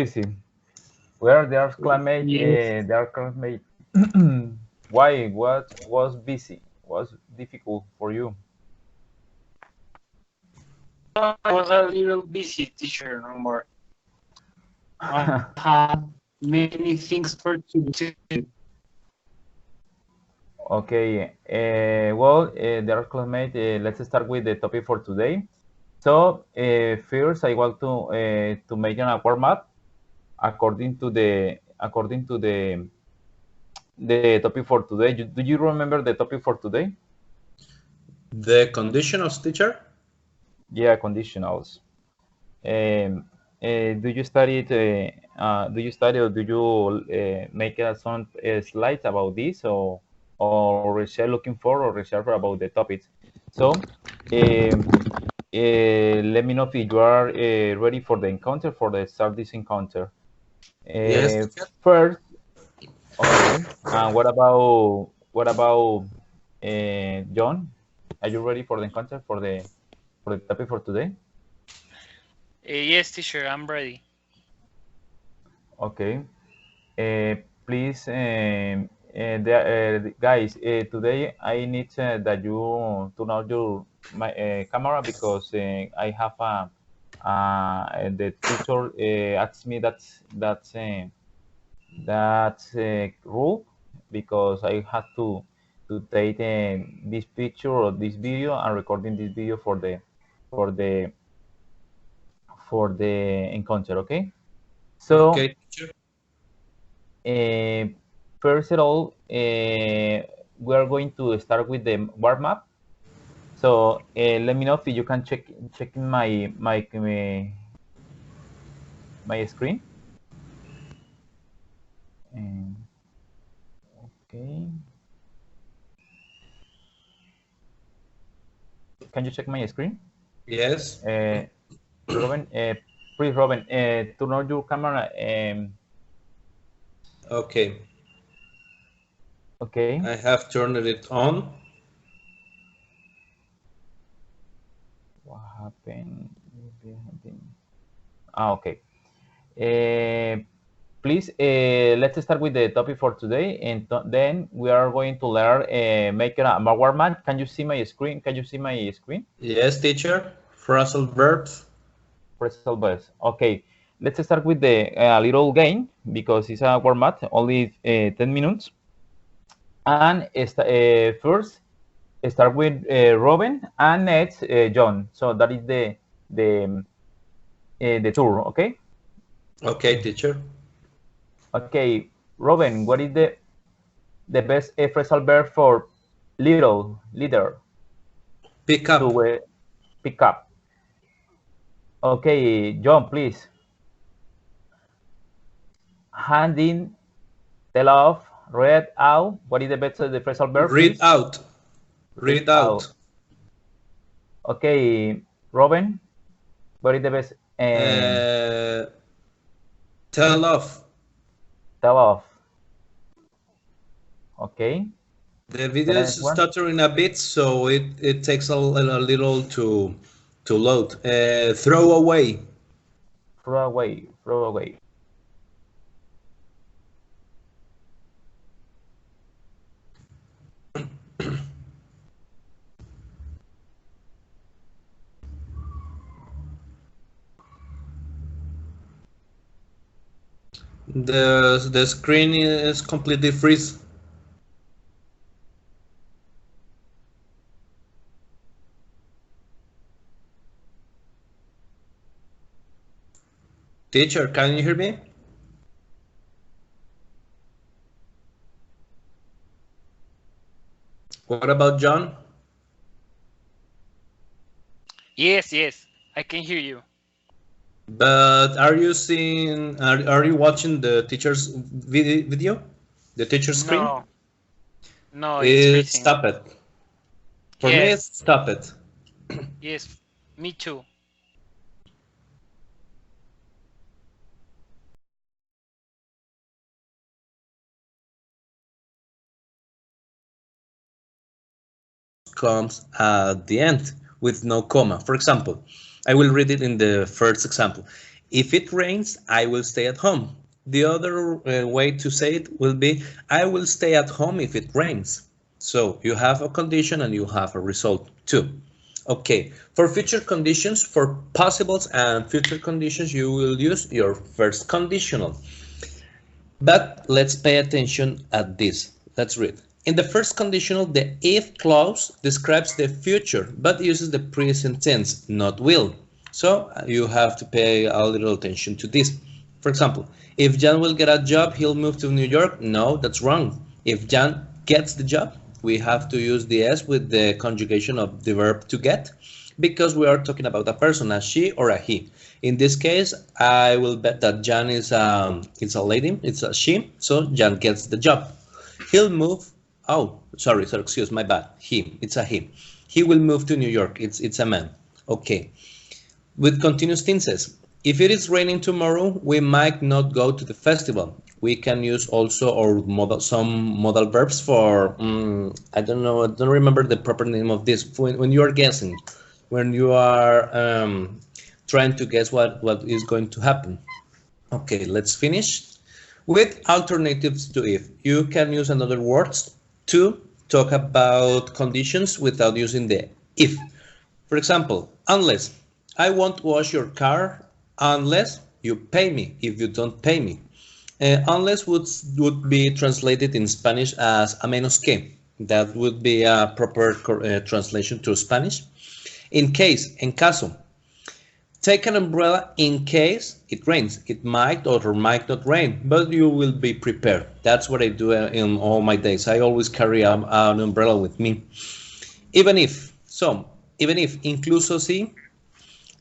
easy. Where there are climate, Yes. there are climate. Why? What was busy? Was difficult for you? I was a little busy, teacher, no more. I had many things for to do. Okay. Well, there are climate. Let's start with the topic for today. So first, I want to make an warm up according to the topic for today. Do you remember the topic for today? The conditionals, teacher? Yeah, conditionals. Um, do you study it? Do you study or do you make some slides about this or research looking for or research about the topics? So let me know if you are ready for the encounter for the start this encounter. Yes, teacher. First, okay. What about John? Are you ready for the encounter for the topic for today? Yes, teacher, I'm ready. Okay. Please, guys, today I need that you turn on your camera because I have the teacher asked me that's rule because I have to take this picture or this video and recording this video for the for the encounter. Okay, so. Okay, teacher. First of all, we are going to start with the warm up. So let me know if you can check my screen. Okay, can you check my screen? Yes. Robin, please, Robin, turn on your camera. Okay. Okay. I have turned it on. What happened? Okay. Please, let's start with the topic for today, and then we are going to learn making a warm up. Can you see my screen? Can you see my screen? Yes, teacher. Phrasal verbs. Phrasal verbs. Okay. Let's start with the little game because it's a warm up, only 10 minutes. And first, start with Robin, and next John. So that is the tour. Okay. Okay, teacher. Okay, Robin, what is the best phrasal verb for little, leader? Pick up. To pick up. Okay, John, please. Hand in, tell off, read out. What is the best the phrasal verb? Read Please? out. Read out. Okay, Robin, what is the best? Tell off. Tell off. Okay. The video is stuttering a bit, so it takes a little to load. Throw away. Throw away. Throw away. The screen is completely freeze. Teacher, can you hear me? What about John? Yes, I can hear you. But are you seeing? Are you watching the teacher's video? The teacher's screen? No, it's stop it. For me, it's stop it. Yes, me too. Comes at the end with no comma. For example, I will read it in the first example. If it rains, I will stay at home. The other way to say it will be, I will stay at home if it rains. So you have a condition and you have a result too. Okay, for future conditions, for possibles and future conditions, you will use your first conditional. But let's pay attention at this. Let's read. In the first conditional, the if clause describes the future, but uses the present tense, not will. So you have to pay a little attention to this. For example, if Jan will get a job, he'll move to New York. No, that's wrong. If Jan gets the job, we have to use the S with the conjugation of the verb to get, because we are talking about a person, a she or a he. In this case, I will bet that Jan is a lady, it's a she, so Jan gets the job. He'll move, oh, sorry, excuse my bad, it's a he. He will move to New York, it's a man. Okay, with continuous tenses. If it is raining tomorrow, we might not go to the festival. We can use also some modal verbs for, I don't know, I don't remember the proper name of this. When you are guessing, when you are trying to guess what is going to happen. Okay, let's finish with alternatives to if. You can use another words to talk about conditions without using the if. For example, unless. I won't wash your car unless you pay me. If you don't pay me. Unless would be translated in Spanish as a menos que. That would be a proper translation to Spanish. In case, en caso. Take an umbrella in case it rains. It might or might not rain, but you will be prepared. That's what I do in all my days. I always carry an umbrella with me. Even if, incluso si,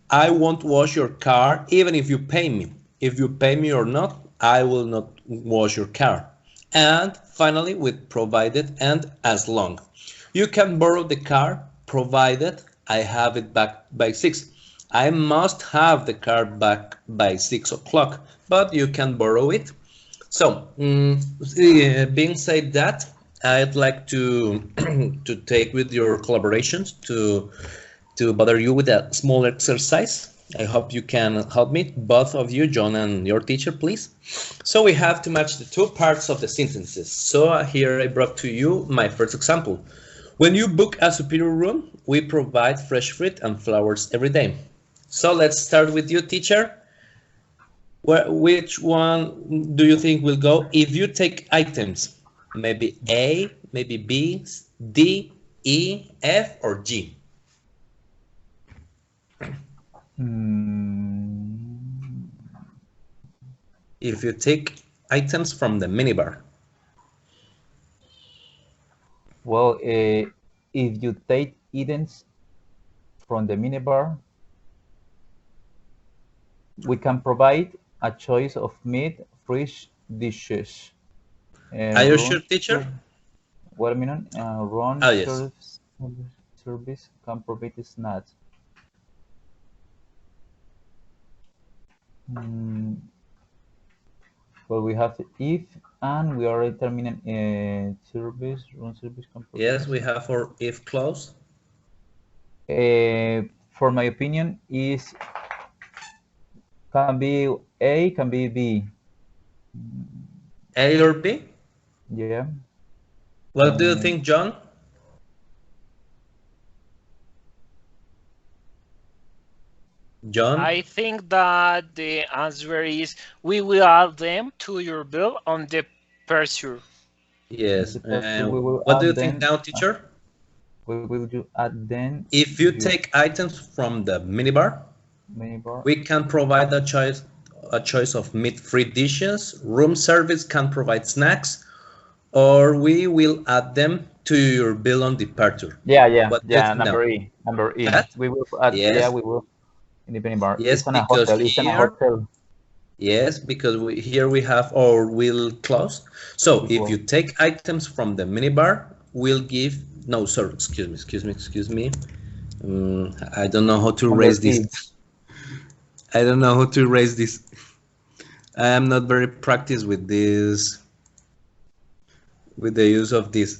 I won't wash your car even if you pay me. If you pay me or not, I will not wash your car. And finally, with provided and as long. You can borrow the car provided I have it back by 6. I must have the car back by 6 o'clock, but you can borrow it. So, being said that, I'd like to to take with your collaborations to bother you with a small exercise. I hope you can help me, both of you, John and your teacher, please. So we have to match the two parts of the sentences. So here I brought to you my first example. When you book a superior room, we provide fresh fruit and flowers every day. So let's start with you, teacher. Which one do you think will go? If you take items, maybe A, maybe B, D, E, F, or G? If you take items from the minibar. Well, if you take items from the minibar, we can provide a choice of meat, fish, dishes. Are you sure, teacher? Wait a minute. Run yes. service can provide snacks. Well, we have if and we are determining service, run service can provide. Yes, we have our if clause. For my opinion, is can be A, can be B. A or B? Yeah. What do you think, John? John? I think that the answer is we will add them to your bill on the pursuit. Yes. What do you think now, teacher? We will add them. If you take items from the minibar, we can provide a choice of meat-free dishes. Room service can provide snacks, or we will add them to your bill on departure. Yeah. Number E. That? We will add. Yes. Yeah, we will. In the minibar. Yes, it's because in a hotel. Yes, because here we have our will clause. So if you take items from the minibar, we'll give. No, sorry. Excuse me. I don't know how to raise this. I don't know how to raise this. I am not very practiced with this, with the use of this.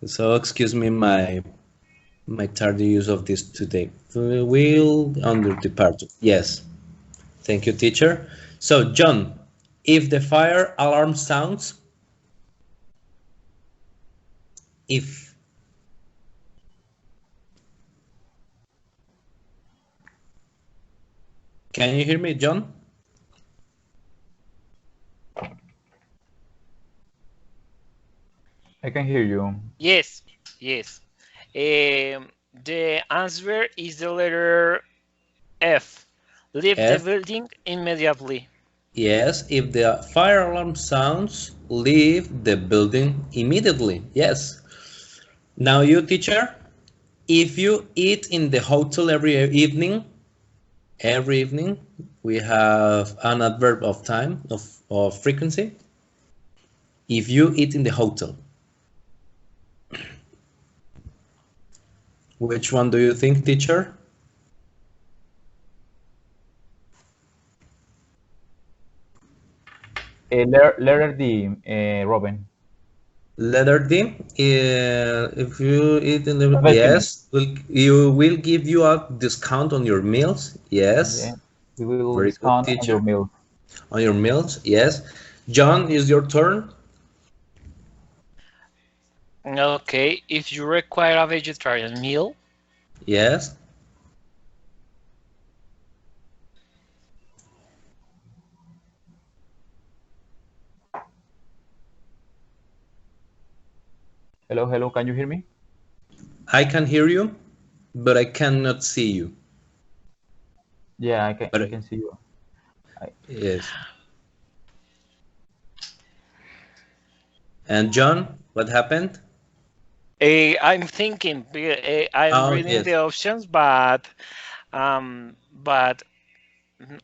So excuse me my tardy use of this today. Will under departure. Yes. Thank you, teacher. So, John, if the fire alarm sounds, if. Can you hear me, John? I can hear you. Yes, yes. The answer is the letter F. Leave the F. building immediately. Yes, if the fire alarm sounds, leave the building immediately. Yes. Now you, teacher, if you eat in the hotel every evening, we have an adverb of time, of frequency. If you eat in the hotel, which one do you think, teacher? Letter D, Robin. Letter D. If you eat in the Welcome. yes, you will give you a discount on your meals. Yeah, Yes, we will very good, discount on your teacher. meal. On your meals, yes. John, is your turn. Okay, if you require a vegetarian meal, Yes. Hello, hello. Can you hear me? I can hear you, but I cannot see you. Yeah, But I can see you. yes. And John, what happened? I'm thinking, I'm Oh, reading the yes. options, but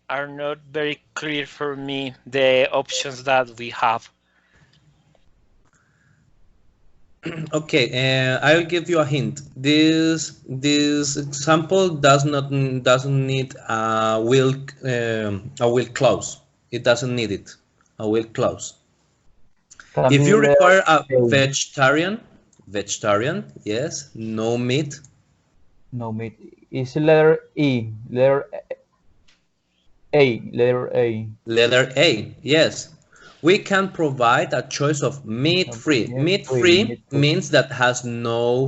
are not very clear for me the options that we have. Okay, I'll give you a hint. This example doesn't need a will clause. It doesn't need it. A will clause. Can If be you letter require a A. vegetarian, yes, no meat. No, meat. It's letter E. Letter A. Letter A, yes. We can provide a choice of meat-free. Meat free, Meat-free meat free. means that has no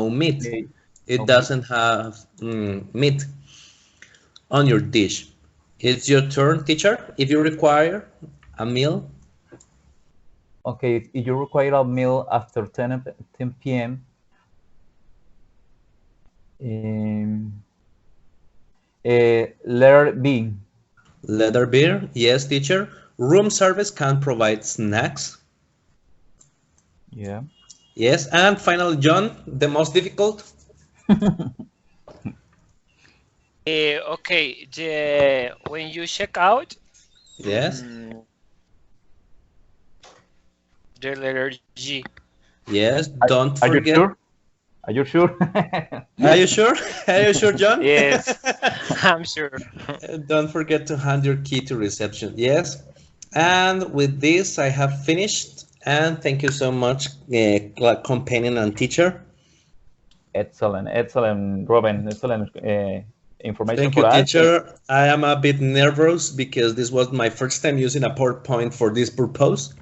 meat. Meat, It no meat. doesn't have meat on your dish. It's your turn, teacher. If you require a meal, Okay, if you require a meal after 10 p.m., um, letter B. letter B, yes, teacher. Room service can provide snacks. Yeah. Yes, and finally, John, the most difficult. Okay, when you check out, Yes, mm, the letter G. yes. Are, Don't are you forget. sure? Are you sure? Are you sure? Are you sure, John? Yes, I'm sure. Don't forget to hand your key to reception. Yes. And with this, I have finished. And thank you so much, companion and teacher. Excellent, excellent, Robin. Excellent information Thank you, for us. teacher. I am a bit nervous because this was my first time using a PowerPoint for this purpose.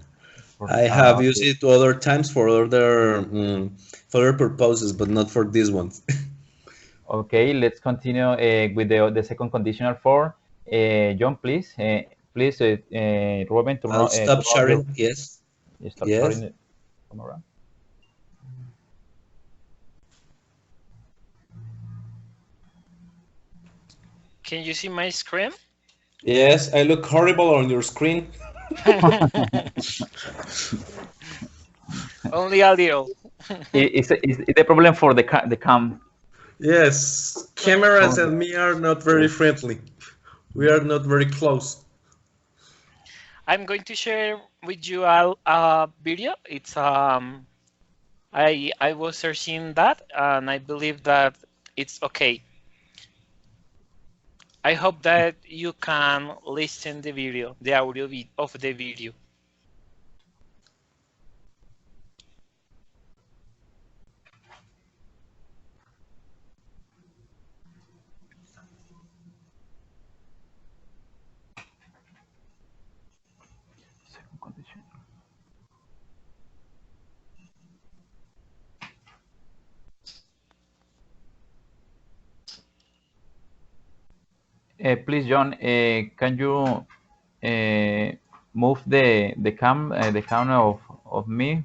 I have used Okay. it other times for other purposes, but not for this one. Okay, let's continue with the second conditional for John, please. Please, Robin, I'll stop turn on your, sharing. Yes. you start sharing Yes. the camera. Can you see my screen? Yes, I look horrible on your screen. Only a little. Is the problem for the cam? Yes, cameras Oh, and me are not very yes. friendly. We are not very close. I'm going to share with you a video. I was searching that and I believe that it's okay. I hope that you can listen the video, the audio of the video. Please, John, can you move the cam of me?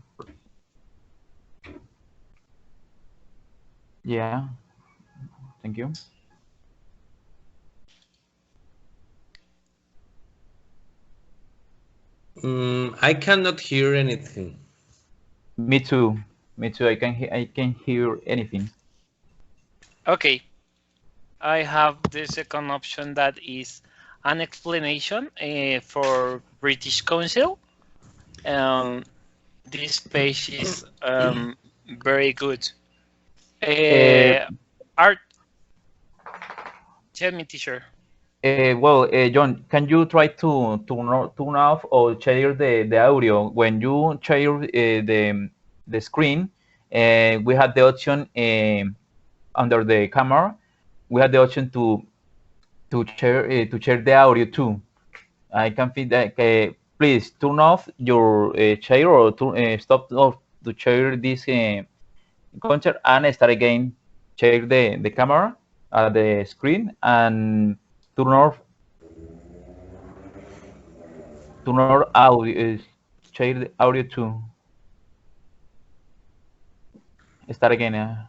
Yeah, thank you. I cannot hear anything. Me too. Me too. I can hear anything. Okay, I have the second option that is an explanation for British Council. Um, this page is very good. Uh, Art, tell me, teacher. well, John, can you try to turn off or share the audio? When you share the screen, we have the option under the camera. We have the option to share the audio too. I can feel that. Please turn off your share or stop off to share this concert and start again. Share the camera at the screen and turn off audio. Share the audio too. Start again.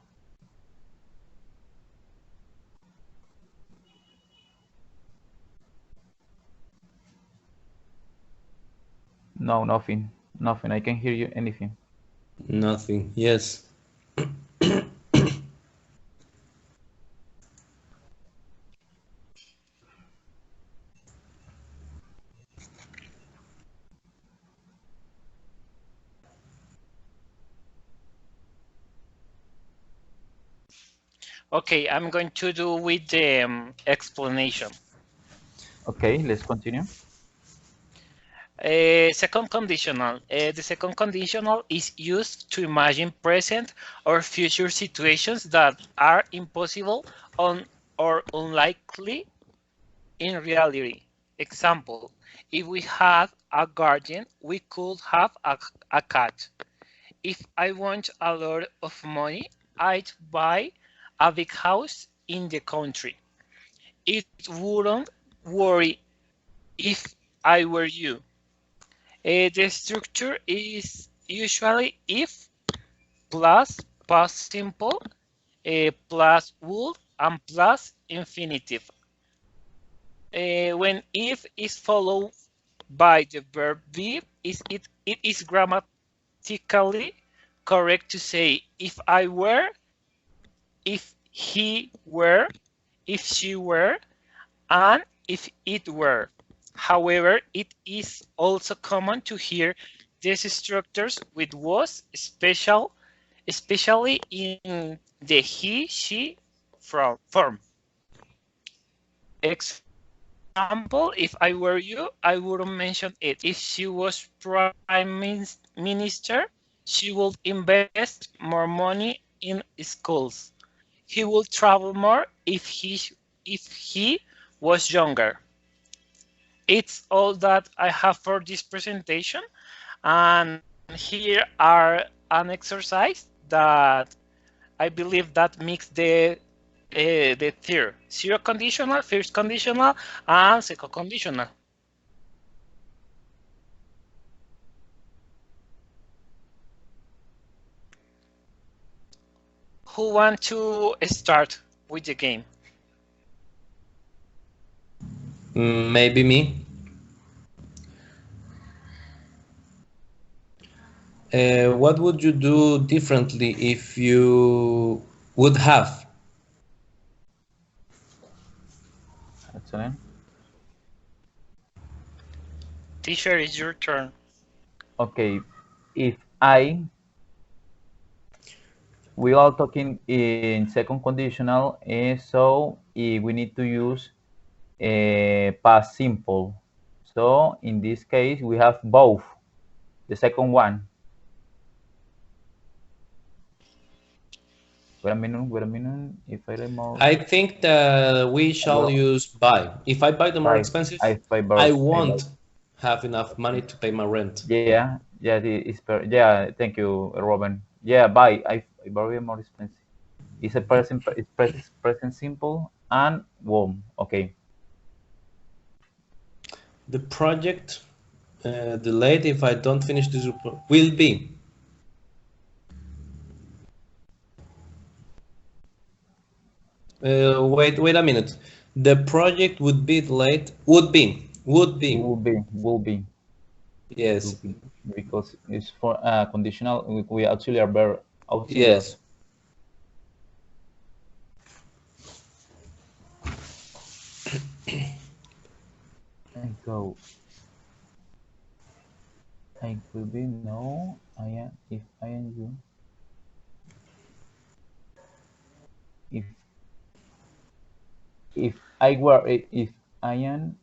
No, nothing. Nothing. I can hear you anything. Nothing. Yes. Okay, I'm going to do with the explanation. Okay, let's continue. Second conditional. The second conditional is used to imagine present or future situations that are impossible or unlikely in reality. Example, if we had a garden, we could have a cat. If I want a lot of money, I'd buy a big house in the country. It wouldn't worry if I were you. The structure is usually if plus past simple plus would and plus infinitive. When if is followed by the verb be, it is grammatically correct to say if I were, if he were, if she were, and if it were. However, it is also common to hear these structures with was especially in the he, she form. Example, if I were you, I wouldn't mention it. If she was prime minister, she would invest more money in schools. He would travel more if he was younger. It's all that I have for this presentation, and here are an exercise that I believe that makes the third zero conditional, first conditional, and second conditional. Who want to start with the game? Maybe me. What would you do differently if you would have? Excellent. Teacher, it's your turn. Okay, if we are talking in second conditional, so we need to use past simple. So in this case, we have both. The second one. Wait a minute. If I remove I think that we shall use buy. If I buy the more buy, expensive, buy I both. won't have enough money to pay my rent. Yeah, yeah, yeah. Thank you, Robin. Yeah, buy. I buy more expensive. It's a present. It's present simple and warm. Okay. The project delayed if I don't finish this report will be. Wait a minute. The project would be delayed. Would be. Will be. Yes. Will be, because it's for conditional. We actually are very auxiliary. Yes. And go. I will be no. I am if I am you. If I were if I am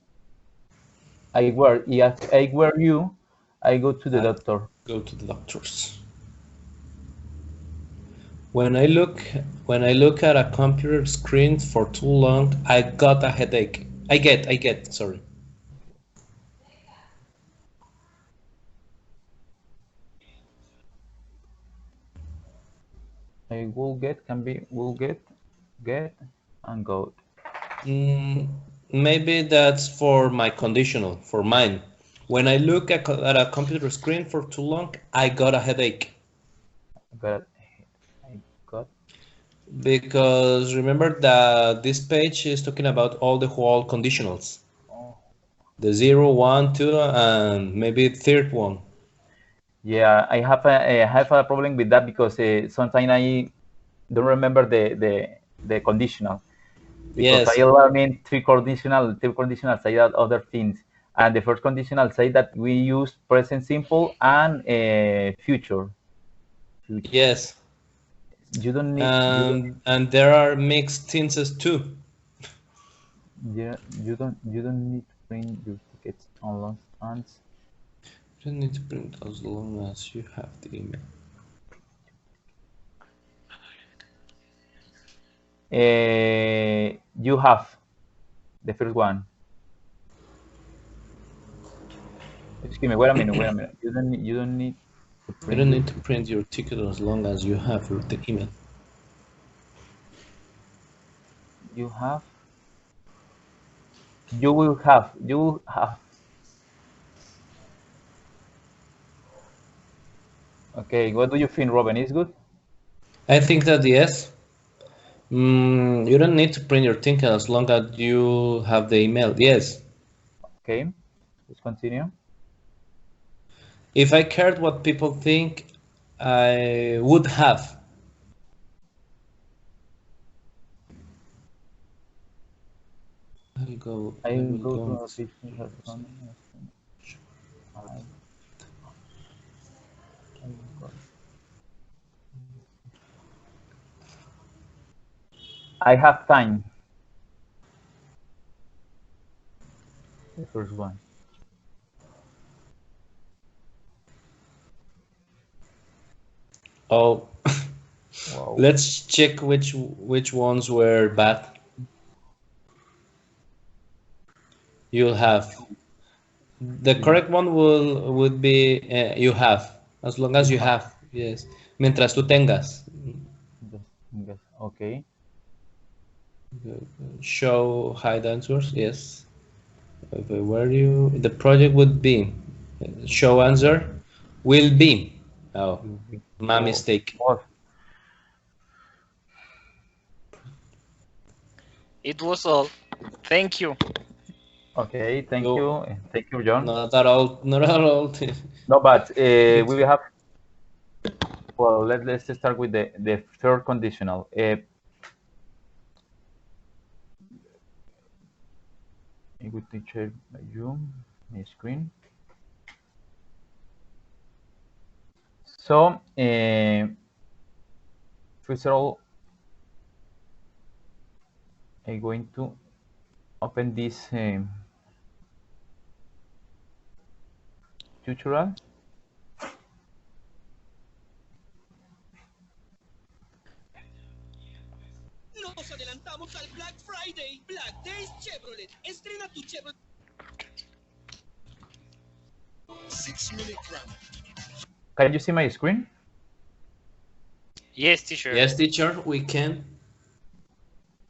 I were if I were you, I go to the doctor. Go to the doctors. When I look at a computer screen for too long, I got a headache. I get, sorry. I will get can be will get and go. Maybe that's for my conditional, for mine. When I look at a computer screen for too long, I got a headache. I got. Because remember that this page is talking about all the whole conditionals. Oh. The 0, 1, 2, and maybe third one. Yeah, I have a problem with that because sometimes I don't remember the conditional. Because Yes. I learned three conditional say that other things. And the first conditional say that we use present simple and future. Yes. You don't need. And there are mixed tenses too. Yeah, you don't need to print your tickets on last You don't need to print as long as you have the email. You have the first one. Excuse me. Wait a minute. You don't need. To print you don't need to print your ticket as long as you have the email. You have. You will have. You will have. Okay. What do you think, Robin? Is good? I think that yes. You don't need to print your ticket as long as you have the email. Yes. Okay. Let's continue. If I cared what people think, I would have. I will go to a business restaurant. I have time. The first one. Oh, Wow. let's check which ones were bad. You'll have. The correct one would be you have, as long as you have. Yes. Mientras tú tengas. Yes. Okay. Show hide answers. Yes. If I were you, the project would be show answer will be. Oh, my mistake. It was all. Thank you. Okay, thank you, John. Not at all. Not at all. No, but we have. Well, let's start with the third conditional. I will share my screen. So, first of all, I'm going to open this tutorial. Nos adelantamos al Black Friday. Black Days Chevrolet. Estrena tu Chevrolet. 6 milligrams. Can you see my screen? Yes, teacher. Yes, teacher, we can.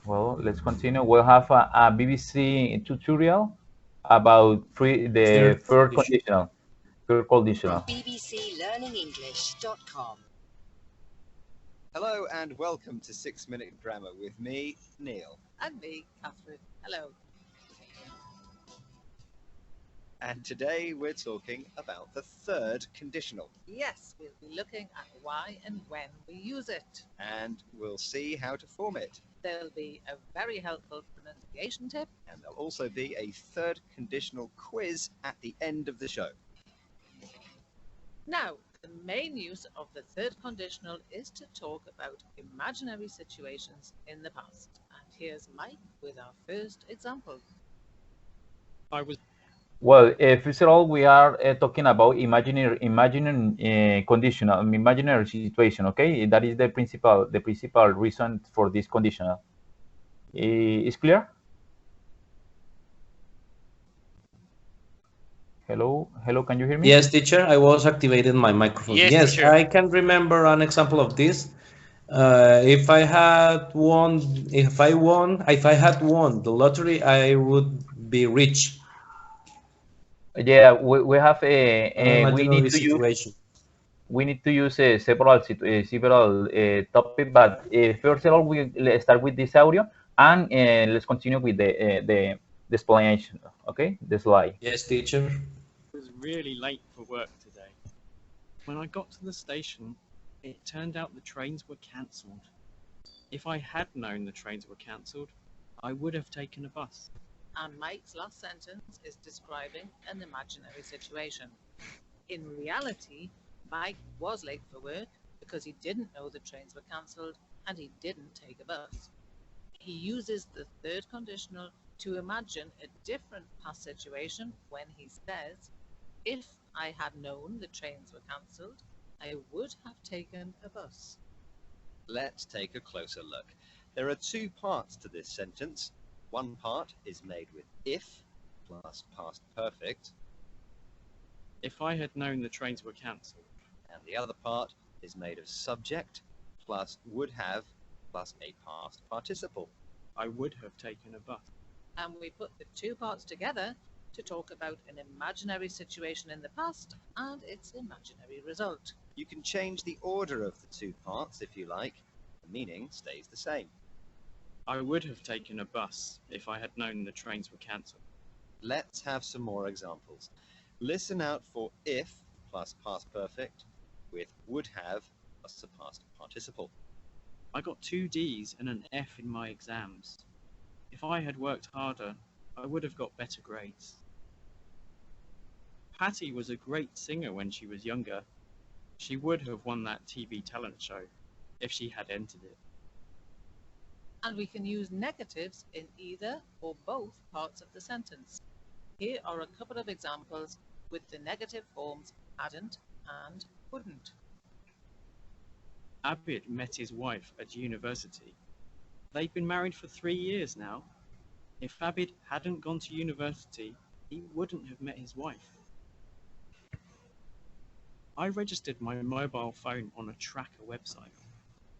Well, let's continue. We'll have a BBC tutorial. about the Third third condition. conditional. Third conditional. bbclearningenglish.com. Hello and welcome to 6 Minute Grammar with me, Neil. And me, Catherine. Hello. And today we're talking about the third conditional. Yes, we'll be looking at why and when we use it. And we'll see how to form it. There'll be a very helpful pronunciation tip. And there'll also be a third conditional quiz at the end of the show. Now, the main use of the third conditional is to talk about imaginary situations in the past. And here's Mike with our first example. Well, first of all, we are talking about imaginary conditional, imaginary situation. Okay, that is the principal reason for this conditional. Is clear? Hello, can you hear me? Yes, teacher, I was activating my microphone. Yes, teacher. I can remember an example of this. If I had won the lottery, I would be rich. Yeah, we have we Imaginary need to situation. use several topics, but first of all, let's start with this audio, and let's continue with the explanation. Okay, the slide. Yes, teacher. I was really late for work today. When I got to the station, it turned out the trains were cancelled. If I had known the trains were cancelled, I would have taken a bus. And Mike's last sentence is describing an imaginary situation. In reality, Mike was late for work because he didn't know the trains were cancelled and he didn't take a bus. He uses the third conditional to imagine a different past situation when he says, if I had known the trains were cancelled, I would have taken a bus. Let's take a closer look. There are two parts to this sentence. One part is made with if plus past perfect, If I had known the trains were cancelled, and the other part is made of subject plus would have plus a past participle. I would have taken a bus. And we put the two parts together to talk about an imaginary situation in the past and its imaginary result. You can change the order of the two parts if you like. The meaning stays the same. I would have taken a bus if I had known the trains were cancelled. Let's have some more examples. Listen out for if plus past perfect with would have plus a past participle. I got 2 Ds and an F in my exams. If I had worked harder, I would have got better grades. Patty was a great singer when she was younger. She would have won that TV talent show if she had entered it. And we can use negatives in either or both parts of the sentence. Here are a couple of examples with the negative forms hadn't and wouldn't. Abid met his wife at university. They've been married for 3 years now. If Abid hadn't gone to university, he wouldn't have met his wife. I registered my mobile phone on a tracker website.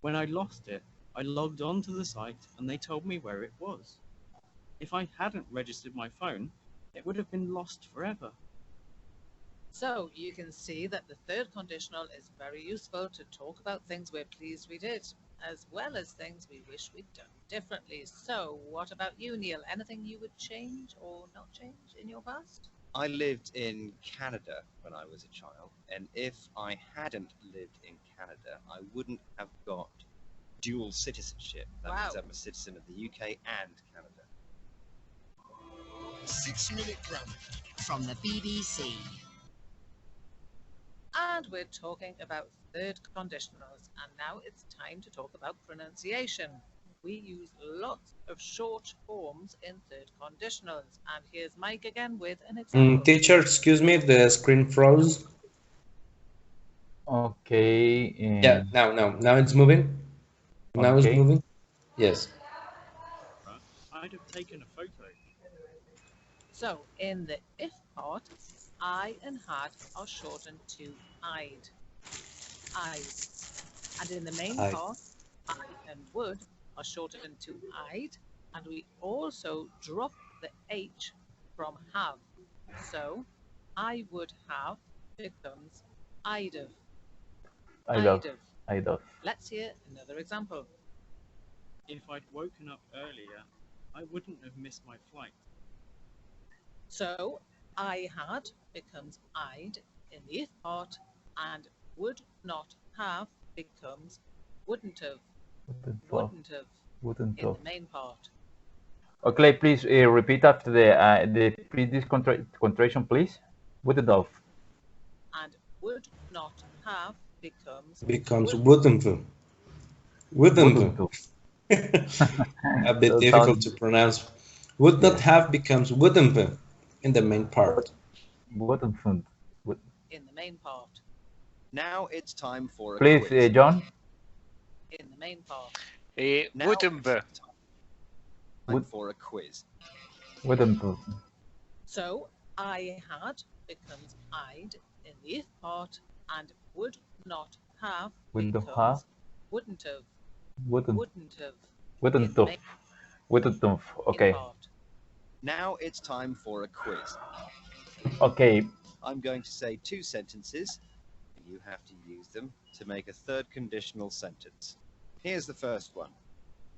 When I lost it, I logged on to the site and they told me where it was. If I hadn't registered my phone, it would have been lost forever. So you can see that the third conditional is very useful to talk about things we're pleased we did, as well as things we wish we'd done differently. So what about you, Neil? Anything you would change or not change in your past? I lived in Canada when I was a child, and if I hadn't lived in Canada, I wouldn't have got dual citizenship. That means I'm a citizen of the UK and Canada. 6 Minute Grammar From the BBC. And we're talking about third conditionals, and now it's time to talk about pronunciation. We use lots of short forms in third conditionals, and here's Mike again with an example. Teacher, excuse me, the screen froze. Okay. Yeah, now it's moving. Now it's moving. Yes. I'd have taken a photo. So in the if part, I and had are shortened to I'd. And in the main part, I and would are shortened to I'd, and we also drop the H from have. So, I would have becomes I'd have. I'd have. Let's hear another example. If I'd woken up earlier, I wouldn't have missed my flight. So, I had becomes I'd in the if part, and would not have becomes wouldn't have. Wouldn't In have. the main part. Okay, please repeat after the previous contraction, please. Wouldn't have. And would not have becomes wouldn't. Wouldn't have. A bit So difficult to pronounce. Would not have becomes wouldn't in the main part. Wouldn't. in the main part. Now it's time for a Please, quiz. John. In the main part. Now Wouldn't be. time for a quiz. Wouldn't have. So I had becomes I'd in the if part, and would not have Wouldn't becomes have. wouldn't have. Wouldn't. Wouldn't have. Wouldn't in the have. main Wouldn't have. Okay. part. Now it's time for a quiz. Okay. I'm going to say two sentences, and you have to use them to make a third conditional sentence. Here's the first one.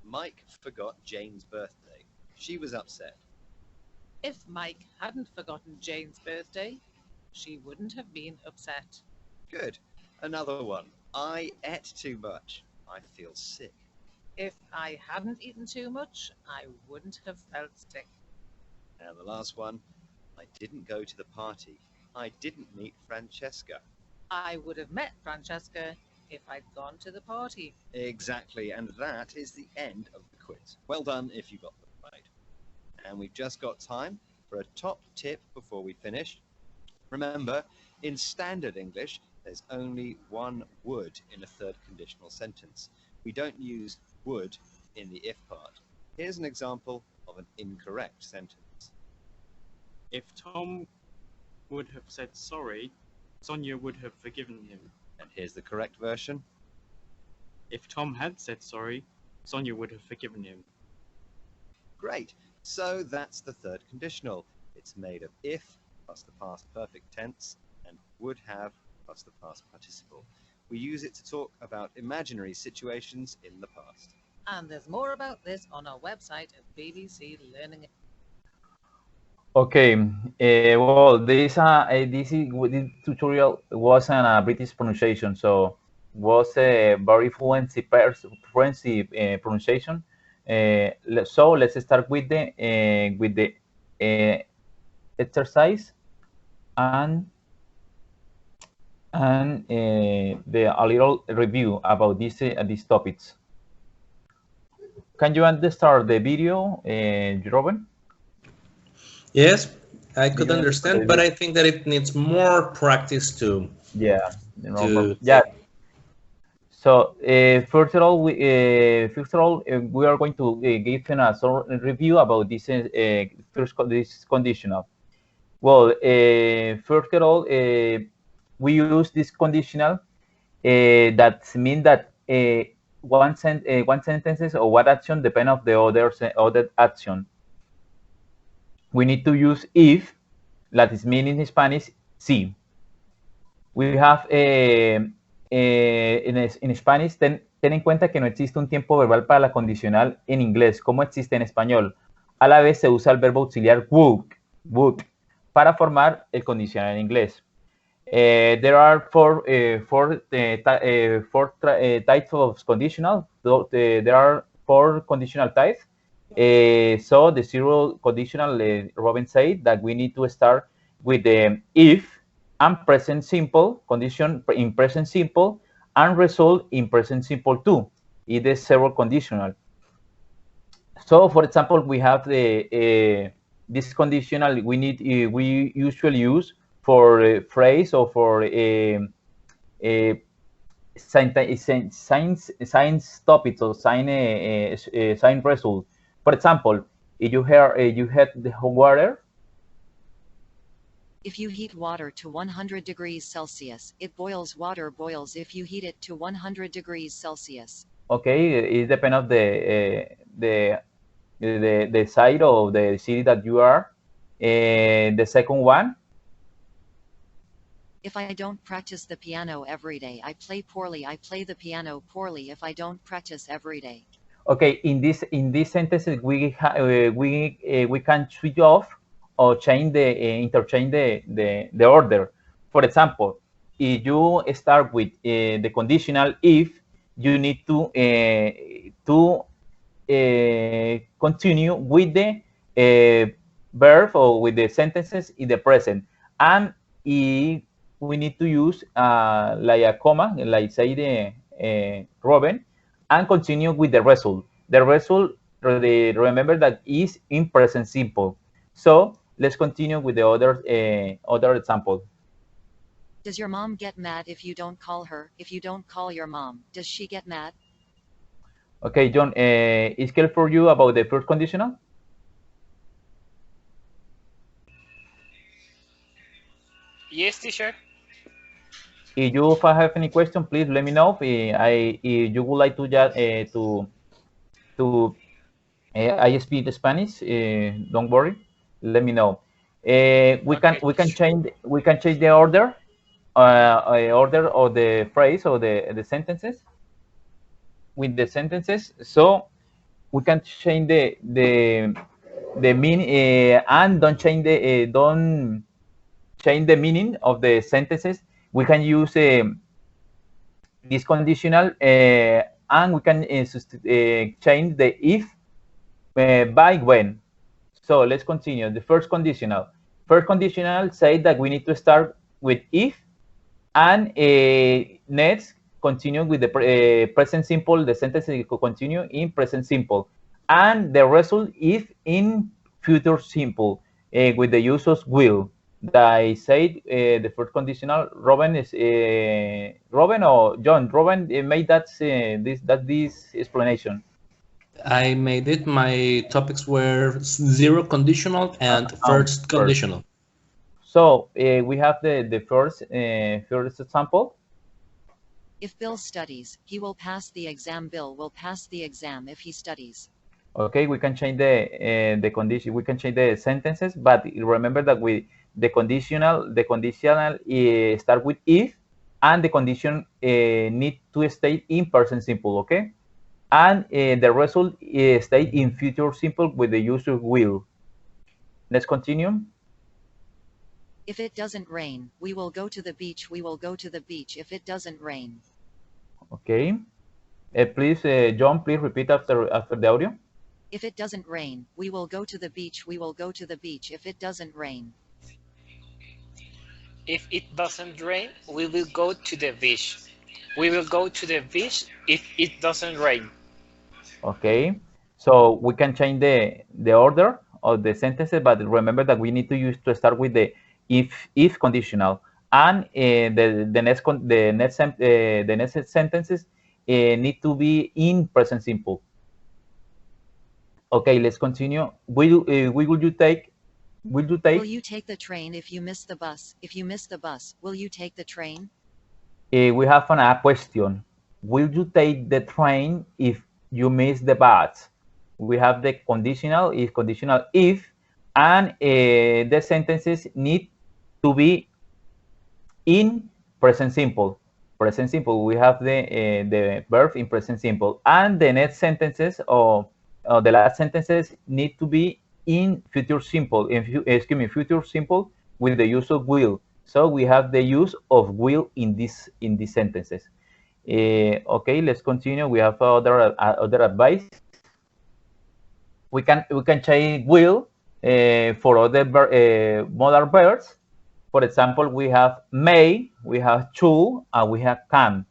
Mike forgot Jane's birthday. She was upset. If Mike hadn't forgotten Jane's birthday, she wouldn't have been upset. Good. Another one. I ate too much. I feel sick. If I hadn't eaten too much, I wouldn't have felt sick. And the last one. I didn't go to the party. I didn't meet Francesca. I would have met Francesca if I'd gone to the party. Exactly, and that is the end of the quiz. Well done if you got them right. And we've just got time for a top tip before we finish. Remember, in standard English, there's only one would in a third conditional sentence. We don't use would in the if part. Here's an example of an incorrect sentence. If Tom would have said sorry, Sonia would have forgiven him. And here's the correct version. If Tom had said sorry, Sonia would have forgiven him. Great. So that's the third conditional. It's made of if plus the past perfect tense and would have plus the past participle. We use it to talk about imaginary situations in the past. And there's more about this on our website at BBC Learning. Okay. Well, this tutorial was on a British pronunciation, so was a very fluency pronunciation. So let's start with the exercise and a little review about these topics. Can you start the video, Robin? Yes, I could understand, but I think that it needs more practice to. Yeah. Yeah. So first of all, we are going to give a short review about this this conditional. Well, first of all, we use this conditional that means that one sentences or one action depend on the other action. We need to use if, that is mean in Spanish, si. We have en Spanish, ten en cuenta que no existe un tiempo verbal para la condicional en inglés, como existe en español. A la vez se usa el verbo auxiliar would, para formar el condicional en inglés. There are four types of conditional. There are four conditional types. So the zero conditional, Robin said that we need to start with the if and present simple condition in present simple and result in present simple too. It is zero conditional. So, for example, we have the this conditional we usually use for a phrase or for science topics or sign result. For example, if you had the water. If you heat water to 100 degrees Celsius, it boils. Water boils if you heat it to 100 degrees Celsius. Okay, it depends on the side of the city that you are. The second one. If I don't practice the piano every day, I play poorly. I play the piano poorly if I don't practice every day. Okay, in this sentences we can switch off or change the interchange the order. For example, if you start with the conditional if, you need to continue with the verb or with the sentences in the present, and if we need to use like a comma, like say the Robin, and continue with the result. The result, remember that is in present simple. So let's continue with the other example. Does your mom get mad if you don't call her? If you don't call your mom, does she get mad? Okay, John, is clear for you about the first conditional? Yes, teacher. If you have any question, please let me know. If you would like to just I speak Spanish, don't worry. Let me know. We can change the order order of the phrase or the sentences with the sentences. So we can change the meaning and don't change the meaning of the sentences. We can use this conditional and we can change the if by when. So let's continue. The first conditional. First conditional say that we need to start with if, and next continue with the present simple. The sentence will continue in present simple, and the result if in future simple with the use of will. That I said the first conditional. Robin is Robin or John. Robin made that this explanation. I made it. My topics were zero conditional and first conditional. So we have the first example. If Bill studies, he will pass the exam. Bill will pass the exam if he studies. Okay, we can change the condition. We can change the sentences, but remember that the conditional start with if, and the condition need to stay in present simple. Okay, and the result stay in future simple with the use of will. Let's continue. If it doesn't rain, we will go to the beach. We will go to the beach if it doesn't rain. Okay. Please, John, please repeat after the audio. If it doesn't rain, we will go to the beach. We will go to the beach if it doesn't rain. If it doesn't rain, we will go to the beach. We will go to the beach if it doesn't rain. Okay. So we can change the order of the sentences, but remember that we need to start with the if conditional, and the next sentences need to be in present simple. Okay, let's continue. Will you take Will you take the train if you miss the bus? If you miss the bus, will you take the train? We have a question. Will you take the train if you miss the bus? We have the conditional if, and the sentences need to be in present simple. Present simple. We have the verb in present simple, and the next sentences or the last sentences need to be in future simple. Future simple with the use of will. So we have the use of will in these sentences. Okay, let's continue. We have other advice. We can change will for other modal verbs. For example, we have may, we have should, and we have can.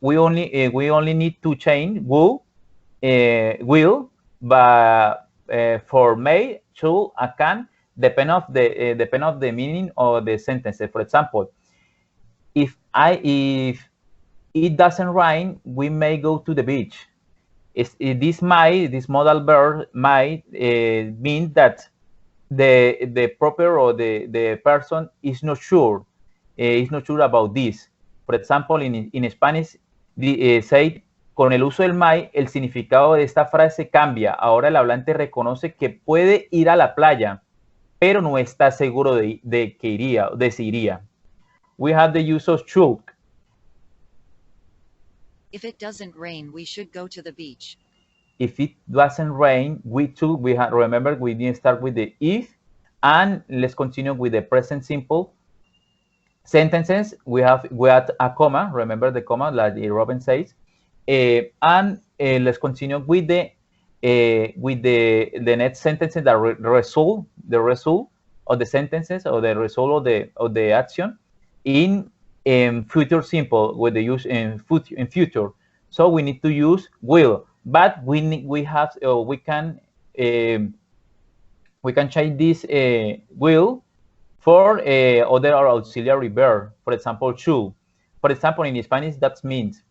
We only need to change will, but for may, should, and can depend of the meaning of the sentence. For example, if it doesn't rain, we may go to the beach. This modal verb might mean that the proper or the person is not sure about this. For example, in Spanish, say, con el uso del may, el significado de esta frase cambia. Ahora el hablante reconoce que puede ir a la playa. pero no está seguro de que iría, de si iría. We have the use of should. If it doesn't rain, we should go to the beach. If it doesn't rain, we should. We have, remember, we didn't start with the if, and let's continue with the present simple sentences. We have a comma. Remember the comma, like Robin says, and let's continue with the next sentences that result the result of the sentences or the result of the action in future simple with the use in future. So we need to use will, but we have we can change this will for other auxiliary verb. For example, should. For example, in Spanish that means.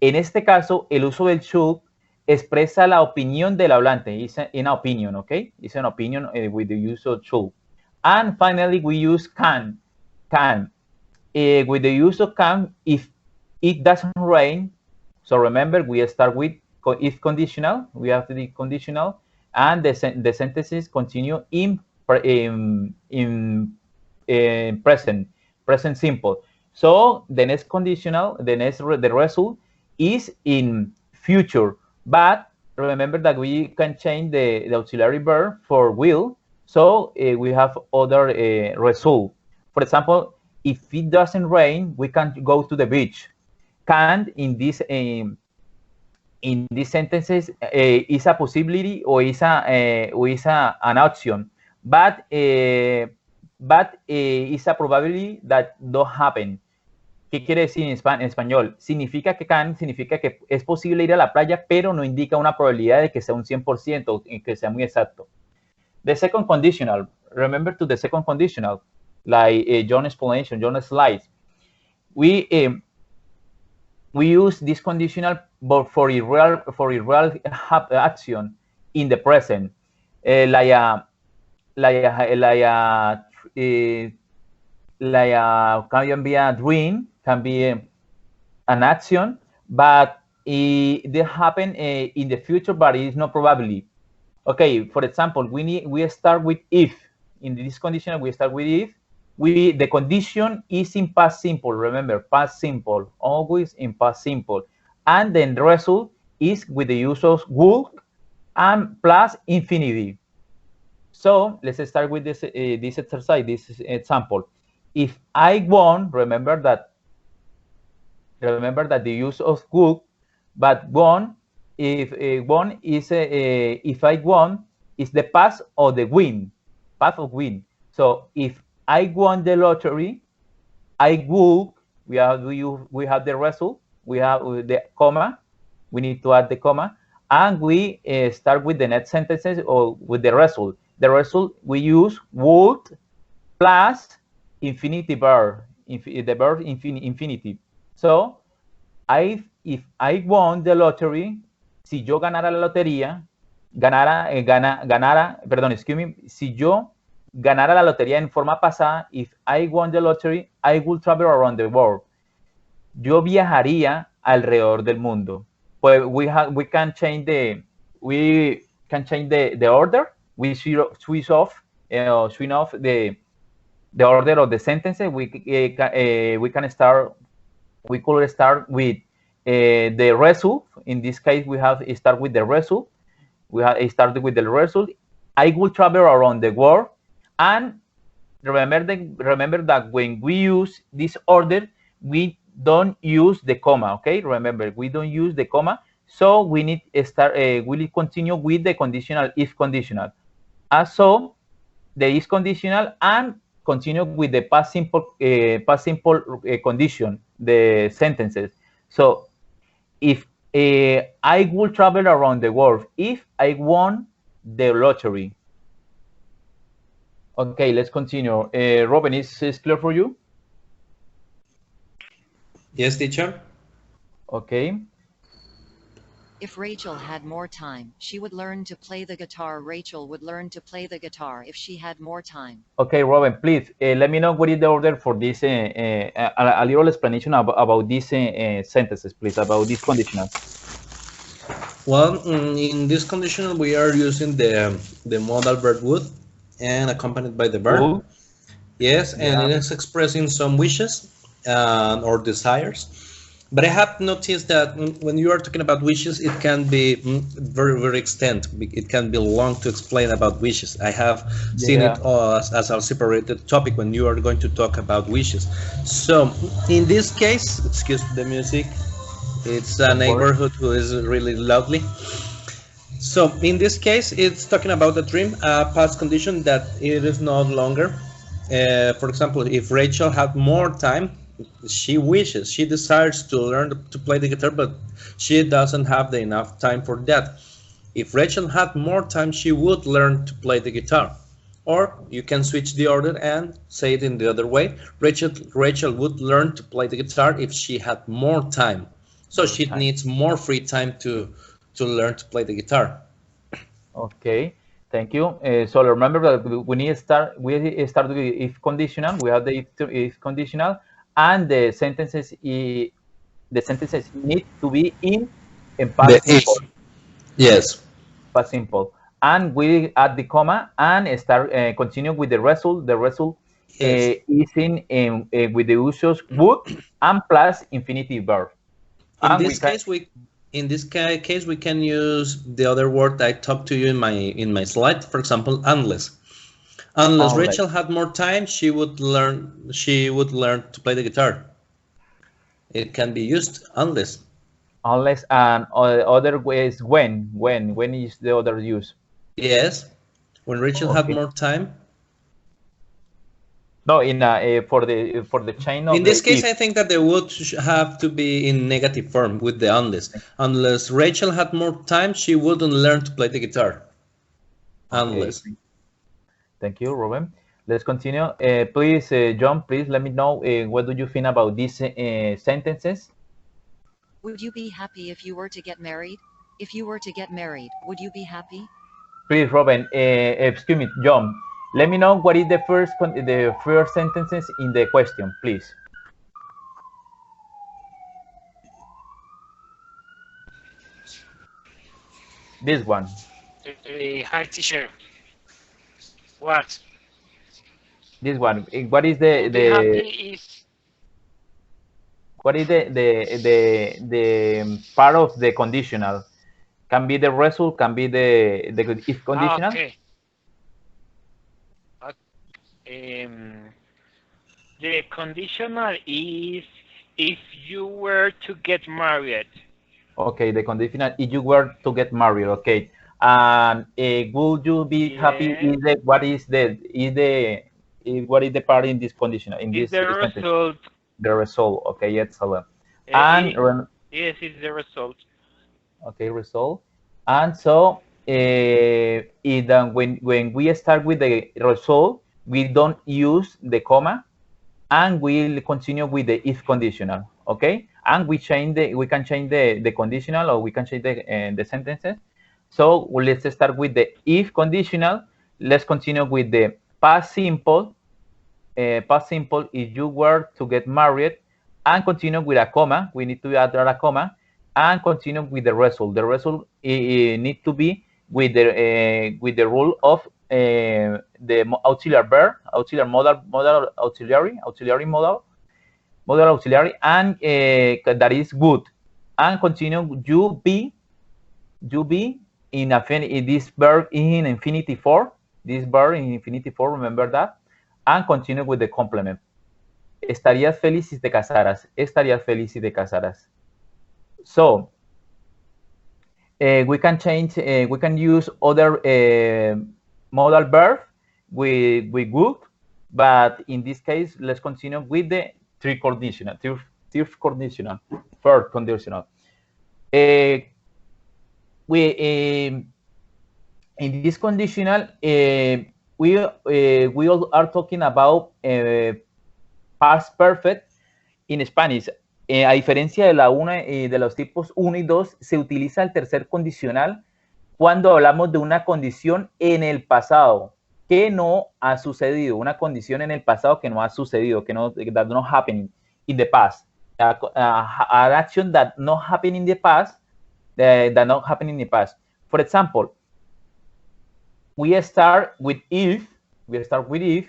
En este caso, el uso del should expresa la opinión del hablante. It's an opinion, okay? It's an opinion with the use of should. And finally, we use can. Can. With the use of can, if it doesn't rain, so remember, we start with if conditional. We have the conditional, and the sentences continue in present simple. So the next conditional, the result is in future, but remember that we can change the auxiliary verb for will, so we have other result. For example, if it doesn't rain, we can go to the beach. Can in these sentences is a possibility or is an option, but it's a probability that don't happen. ¿Qué quiere decir en español? Significa que es posible ir a la playa, pero no indica una probabilidad de que sea un 100%, que sea muy exacto. The second conditional, remember to the second conditional, like John's explanation, John's slides. We use this conditional for irreal action in the present, can be a dream, can be an action, but they happen in the future, but it's not probably. Okay, for example, we start with if. In this condition, we start with if. The condition is in past simple. Remember, past simple, always in past simple. And then the result is with the use of would and plus infinity. So let's start with this exercise, this example. If I won, remember that the use of would, but won, if won is if I won is the past of the win, path of win. So if I won the lottery, I would. We have the result. We have the comma. We need to add the comma, and we start with the next sentences or with the result. The result we use would plus infinity verb, the verb infinity. So if I won the lottery, si yo ganara la lotería, si yo ganara la lotería en forma pasada, if I won the lottery, I will travel around the world. Yo viajaría alrededor del mundo. Pues we can change the order. We switch off the order of the sentences. We could start with the result. In this case, we have start with the result. We have started with the result. I will travel around the world. And remember that when we use this order, we don't use the comma. Okay, remember, we don't use the comma. So we need to start. We'll continue with the conditional if conditional. So the is conditional and continue with the past simple condition, the sentences. So if I will travel around the world if I won the lottery. Okay, let's continue. Robin, is clear for you? Yes, teacher. Okay. If Rachel had more time, she would learn to play the guitar. Rachel would learn to play the guitar if she had more time. Okay, Robin, please let me know what is the order for this, a little explanation about these sentences, please, about these conditionals. Well, in this conditional, we are using the modal verb would, and accompanied by the verb. Cool. Yes, and Yeah. it is expressing some wishes or desires. But I have noticed that when you are talking about wishes, it can be very, very extent. It can be long to explain about wishes. I have seen Yeah. it as a separated topic when you are going to talk about wishes. So in this case, excuse the music, it's a Don't worry. neighborhood who is really loudly. So in this case, it's talking about a dream, a past condition that it is no longer. For example, if Rachel had more time, she wishes, she desires to learn to play the guitar, but she doesn't have the enough time for that. If Rachel had more time, she would learn to play the guitar. Or you can switch the order and say it in the other way. Rachel would learn to play the guitar if she had more time. So she needs more free time to learn to play the guitar. Okay, thank you. So remember that we need to start. We start with if conditional. We have the if conditional, and the sentences need to be in The past if. simple. Yes. Past simple, and we add the comma and start continue with the result. The result Yes. is in with the usos would and plus infinitive verb. In And we this can case, case we can use the other word I talked to you in my slide. For example, unless. Unless unless. Rachel had more time, she would learn to play the guitar. It can be used unless. Unless and other way is when is the other use? Yes, when Rachel had more time. No, in for the chain of In this the case, if. I think that the would have to be in negative form with the unless. Unless Rachel had more time, she wouldn't learn to play the guitar. Unless. Okay. Thank you, Ruben. Let's continue. Please, John, please let me know what do you think about these sentences? Would you be happy if you were to get married? If you were to get married, would you be happy? Please, Ruben. Excuse me, John. Let me know what is the first sentences in the question, please. This one. Hi, teacher. What? This one. What is the Would be happy if what is the part of the conditional? Can be the result, can be the if conditional. okay. The conditional is if you were to get married. Okay, the conditional if you were to get married. Okay, and would you be happy? Yeah. What is what is the part in this conditional in Is this the sentence? result. The result. Okay, excellent. And Yes, it's the result. okay, result. And so when we start with the result, we don't use the comma, and we'll continue with the if conditional. Okay, and we can change the conditional, or we can change the sentences. So let's start with the if conditional. Let's continue with the past simple. Past simple if you were to get married, and continue with a comma. We need to add a comma and continue with the result. The result need to be with the rule of the auxiliary verb, auxiliary modal auxiliary modal auxiliary, and that is good. And continue you be in this verb in infinitive form. This verb in infinitive form. Remember that, and continue with the complement. Estarías feliz si te casaras. Estarías feliz si te casaras. So we can change. We can use other modal verb with would, but in this case, let's continue with the third conditional. Third conditional. In this conditional, we all are talking about past perfect in Spanish. A diferencia de de los tipos 1 y 2, se utiliza el tercer condicional cuando hablamos de una condición en el pasado que no ha sucedido, una condición en el pasado que no ha sucedido, that not happening in the past. An action that not happened in the past, that not happened in the past. For example, we start with if, We start with if,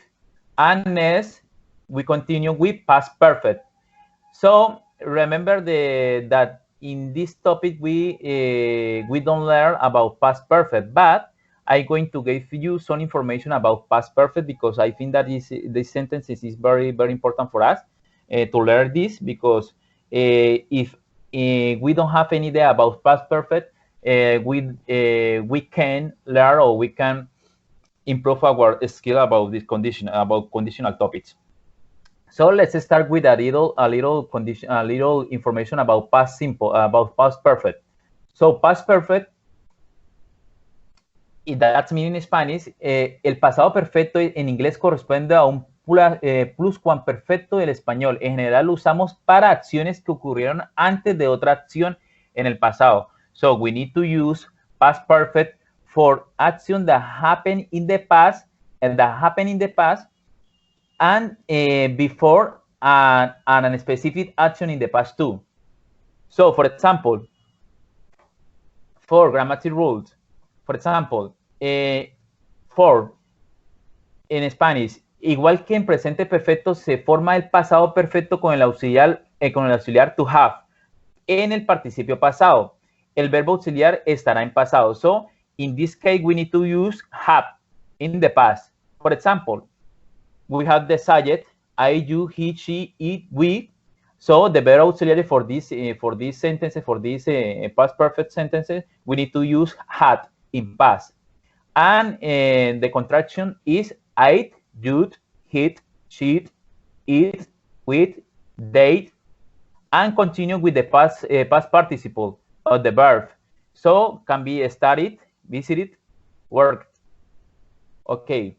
and next we continue with past perfect. So remember that in this topic we don't learn about past perfect, but I'm going to give you some information about past perfect because I think that this sentences is very important for us to learn this, because if we don't have any idea about past perfect, we can learn, or we can improve our skill about this condition, about conditional topics. So let's start with a little information about past simple, about past perfect. So past perfect, y that's mean in Spanish, el pasado perfecto en inglés corresponde a un pluscuamperfecto del español. En general lo usamos para acciones que ocurrieron antes de otra acción en el pasado. So we need to use past perfect for action that happened in the past, and before and a specific action in the past too. So, for example, for grammatic rules, for example, for en Spanish, igual que en presente perfecto, se forma el pasado perfecto con el auxiliar to have en el participio pasado. El verbo auxiliar estará en pasado. So, in this case, we need to use have in the past. For example, we have the subject, I, you, he, she, it, we. So the verb auxiliary for this sentence, for this past perfect sentences, we need to use had in past. And the contraction is ate, you'd, hit, she'd, it, with, date, and continue with the past participle of the verb. So can be studied, visited, worked. Okay.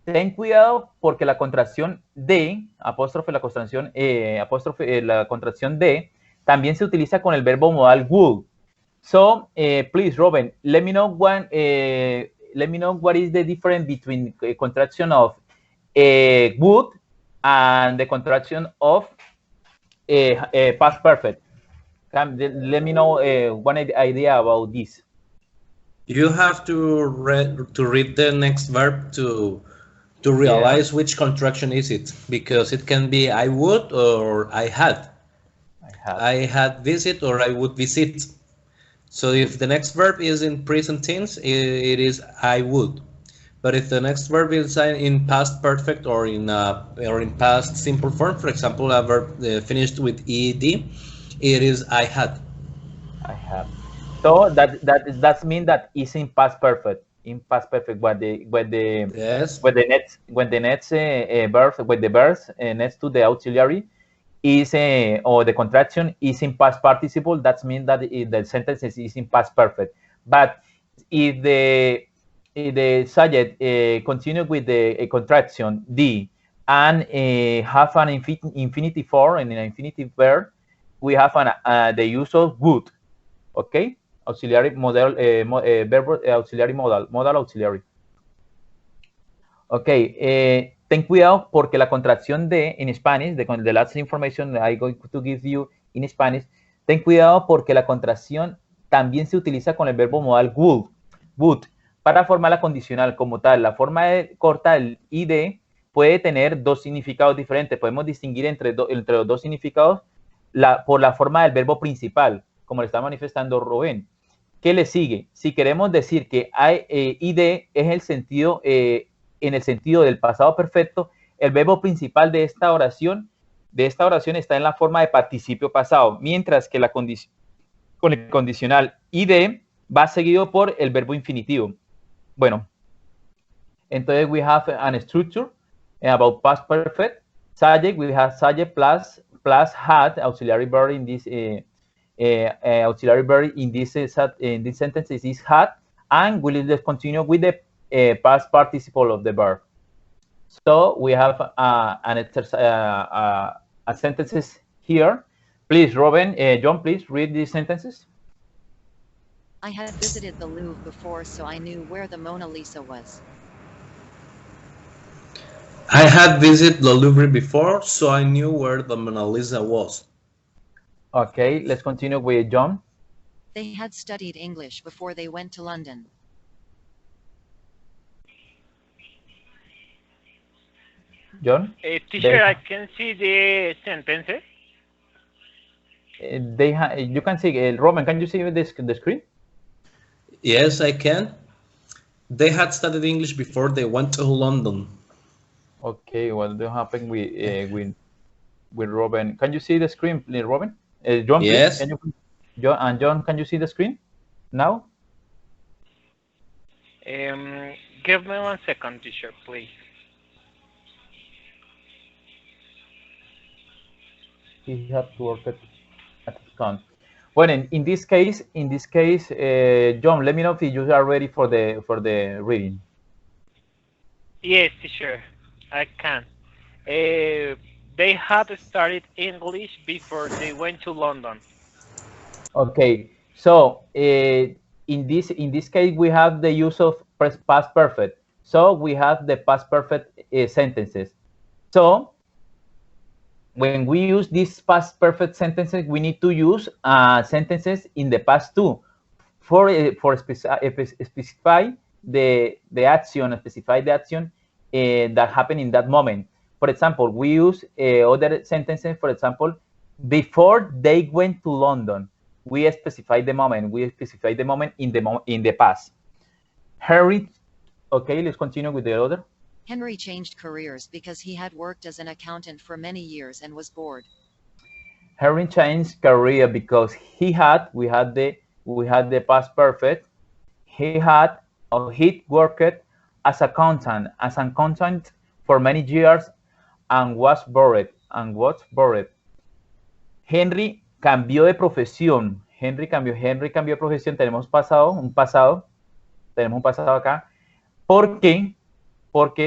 Ten cuidado porque la contracción de, apóstrofe, la contracción, la contracción de, también se utiliza con el verbo modal would. So, please, Robin, let me know what is the difference between contraction of would and the contraction of past perfect. Let me know one idea about this. You have to read the next verb to realize which contraction is it, because it can be I would or I had. I had visit or I would visit. So if the next verb is in present tense, it is I would. But if the next verb is in past perfect or in past simple form, for example, a verb finished with ed, it is I had. I have. So that means that it's in past perfect. In past perfect, when the next verb, with the verbs next to the auxiliary is or the contraction is in past participle, that means that the sentence is in past perfect. But if the subject continue with the contraction d and have an infinitive form and an infinitive verb, we have the use of would. Okay, auxiliary model, verbo auxiliary modal auxiliary. Okay, ten cuidado porque la contracción de en Spanish, the last information I'm going to give you in Spanish, ten cuidado porque la contracción también se utiliza con el verbo modal would, para formar la condicional como tal. La forma corta del id puede tener dos significados diferentes. Podemos distinguir entre los dos significados por la forma del verbo principal, como le está manifestando Rubén. ¿Qué le sigue? Si queremos decir que id es el sentido, en el sentido del pasado perfecto, el verbo principal de esta oración está en la forma de participio pasado, mientras que con el condicional id va seguido por el verbo infinitivo. Bueno, entonces we have an structure about past perfect. Subject, we have subject plus had, auxiliary verb in this auxiliary verb in this sentence is had, and we'll just continue with the past participle of the verb. So we have a sentences here. Please, Robin, John, please read these sentences. I had visited the Louvre before, so I knew where the Mona Lisa was. I had visited the Louvre before, so I knew where the Mona Lisa was. Okay, let's continue with John. They had studied English before they went to London. John? Teacher, I can see the sentences. You can see, Roman, can you see the screen? Yes, I can. They had studied English before they went to London. Okay, what happened with Robin? Can you see the screen, please, Robin? John, please, Yes. can you? John, can you see the screen now? Give me 1 second, teacher, please. He had to work at his count. Well, in this case, John, let me know if you are ready for the reading. Yes, teacher, I can. They had studied English before they went to London. Okay, so in this case, we have the use of past perfect. So we have the past perfect sentences. So when we use these past perfect sentences, we need to use sentences in the past too, for specify the action, that happened in that moment. For example, we use other sentences. For example, before they went to London, we specify the moment. We specify the moment in the past. Henry. Okay, let's continue with the other. Henry changed careers because he had worked as an accountant for many years and was bored. Henry changed career because we had the past perfect. He worked as an accountant for many years and was bored. Henry cambió de profesión. Henry cambió de profesión. Tenemos un pasado acá. ¿Por qué? Porque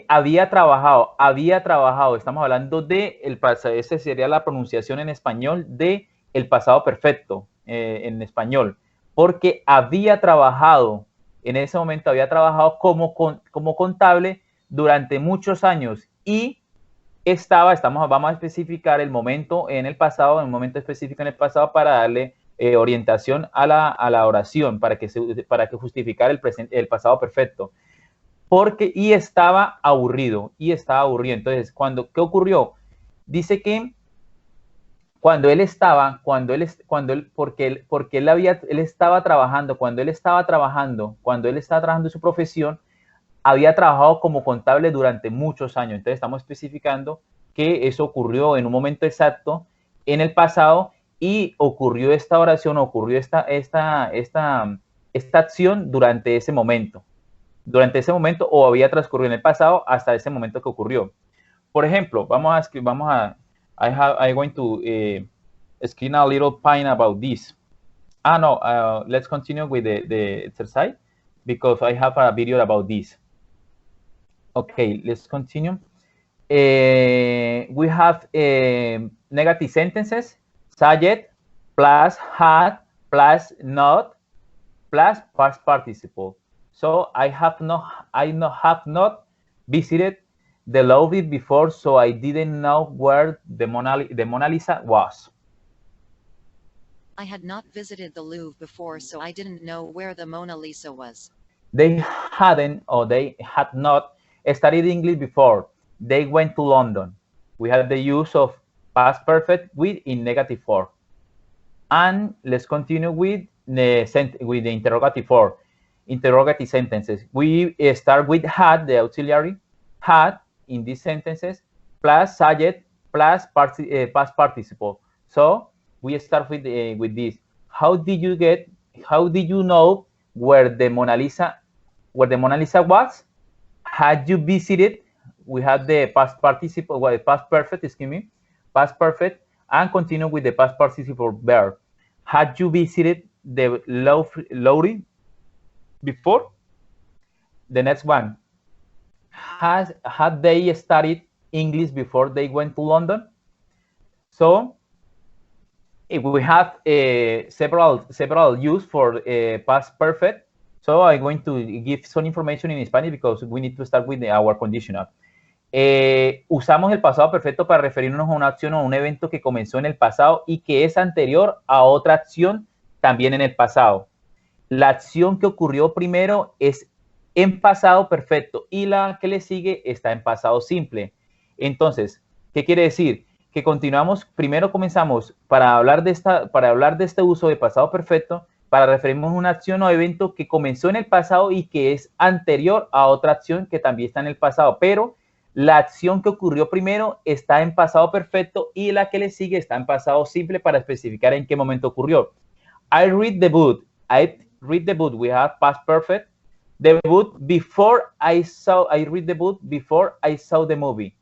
había trabajado, estamos hablando de el pasado, esa sería la pronunciación en español de el pasado perfecto en español, porque había trabajado, en ese momento había trabajado como contable durante muchos años y vamos a especificar el momento en el pasado, en un momento específico en el pasado para darle orientación a la oración, para que justificar el pasado perfecto. Y estaba aburrido. Entonces, ¿qué ocurrió? Dice que cuando él estaba trabajando en su profesión, había trabajado como contable durante muchos años. Entonces, estamos especificando que eso ocurrió en un momento exacto en el pasado y ocurrió esta oración, ocurrió esta acción durante ese momento. O había transcurrido en el pasado hasta ese momento que ocurrió. Por ejemplo, I'm going to screen a little point about this. Let's continue with the exercise because I have a video about this. Okay, let's continue. We have negative sentences, subject, plus had, plus not, plus past participle. So I have not visited the Louvre before, so I didn't know where the Mona Lisa was. I had not visited the Louvre before, so I didn't know where the Mona Lisa was. They had not studied English before. They went to London. We have the use of past perfect in negative form. And let's continue with the interrogative form. Interrogative sentences. We start with had, the auxiliary, had in these sentences, plus subject, plus past participle. So we start with this. How did you know where the Mona Lisa was? Had you visited? We have the past participle, past perfect, past perfect, and continue with the past participle verb. Had you visited the Louvre before? The next one. Had they studied English before they went to London? So if we have several use for past perfect. So I'm going to give some information in Spanish because we need to start with our conditional. Usamos el pasado perfecto para referirnos a una acción o un evento que comenzó en el pasado y que es anterior a otra acción también en el pasado. La acción que ocurrió primero es en pasado perfecto y la que le sigue está en pasado simple. Entonces, ¿qué quiere decir? Que continuamos, primero comenzamos para hablar de este uso de pasado perfecto, para referirnos a una acción o evento que comenzó en el pasado y que es anterior a otra acción que también está en el pasado, pero la acción que ocurrió primero está en pasado perfecto y la que le sigue está en pasado simple para especificar en qué momento ocurrió. I read the book. I read the book. We have past perfect. The book before I read the book before I saw the movie.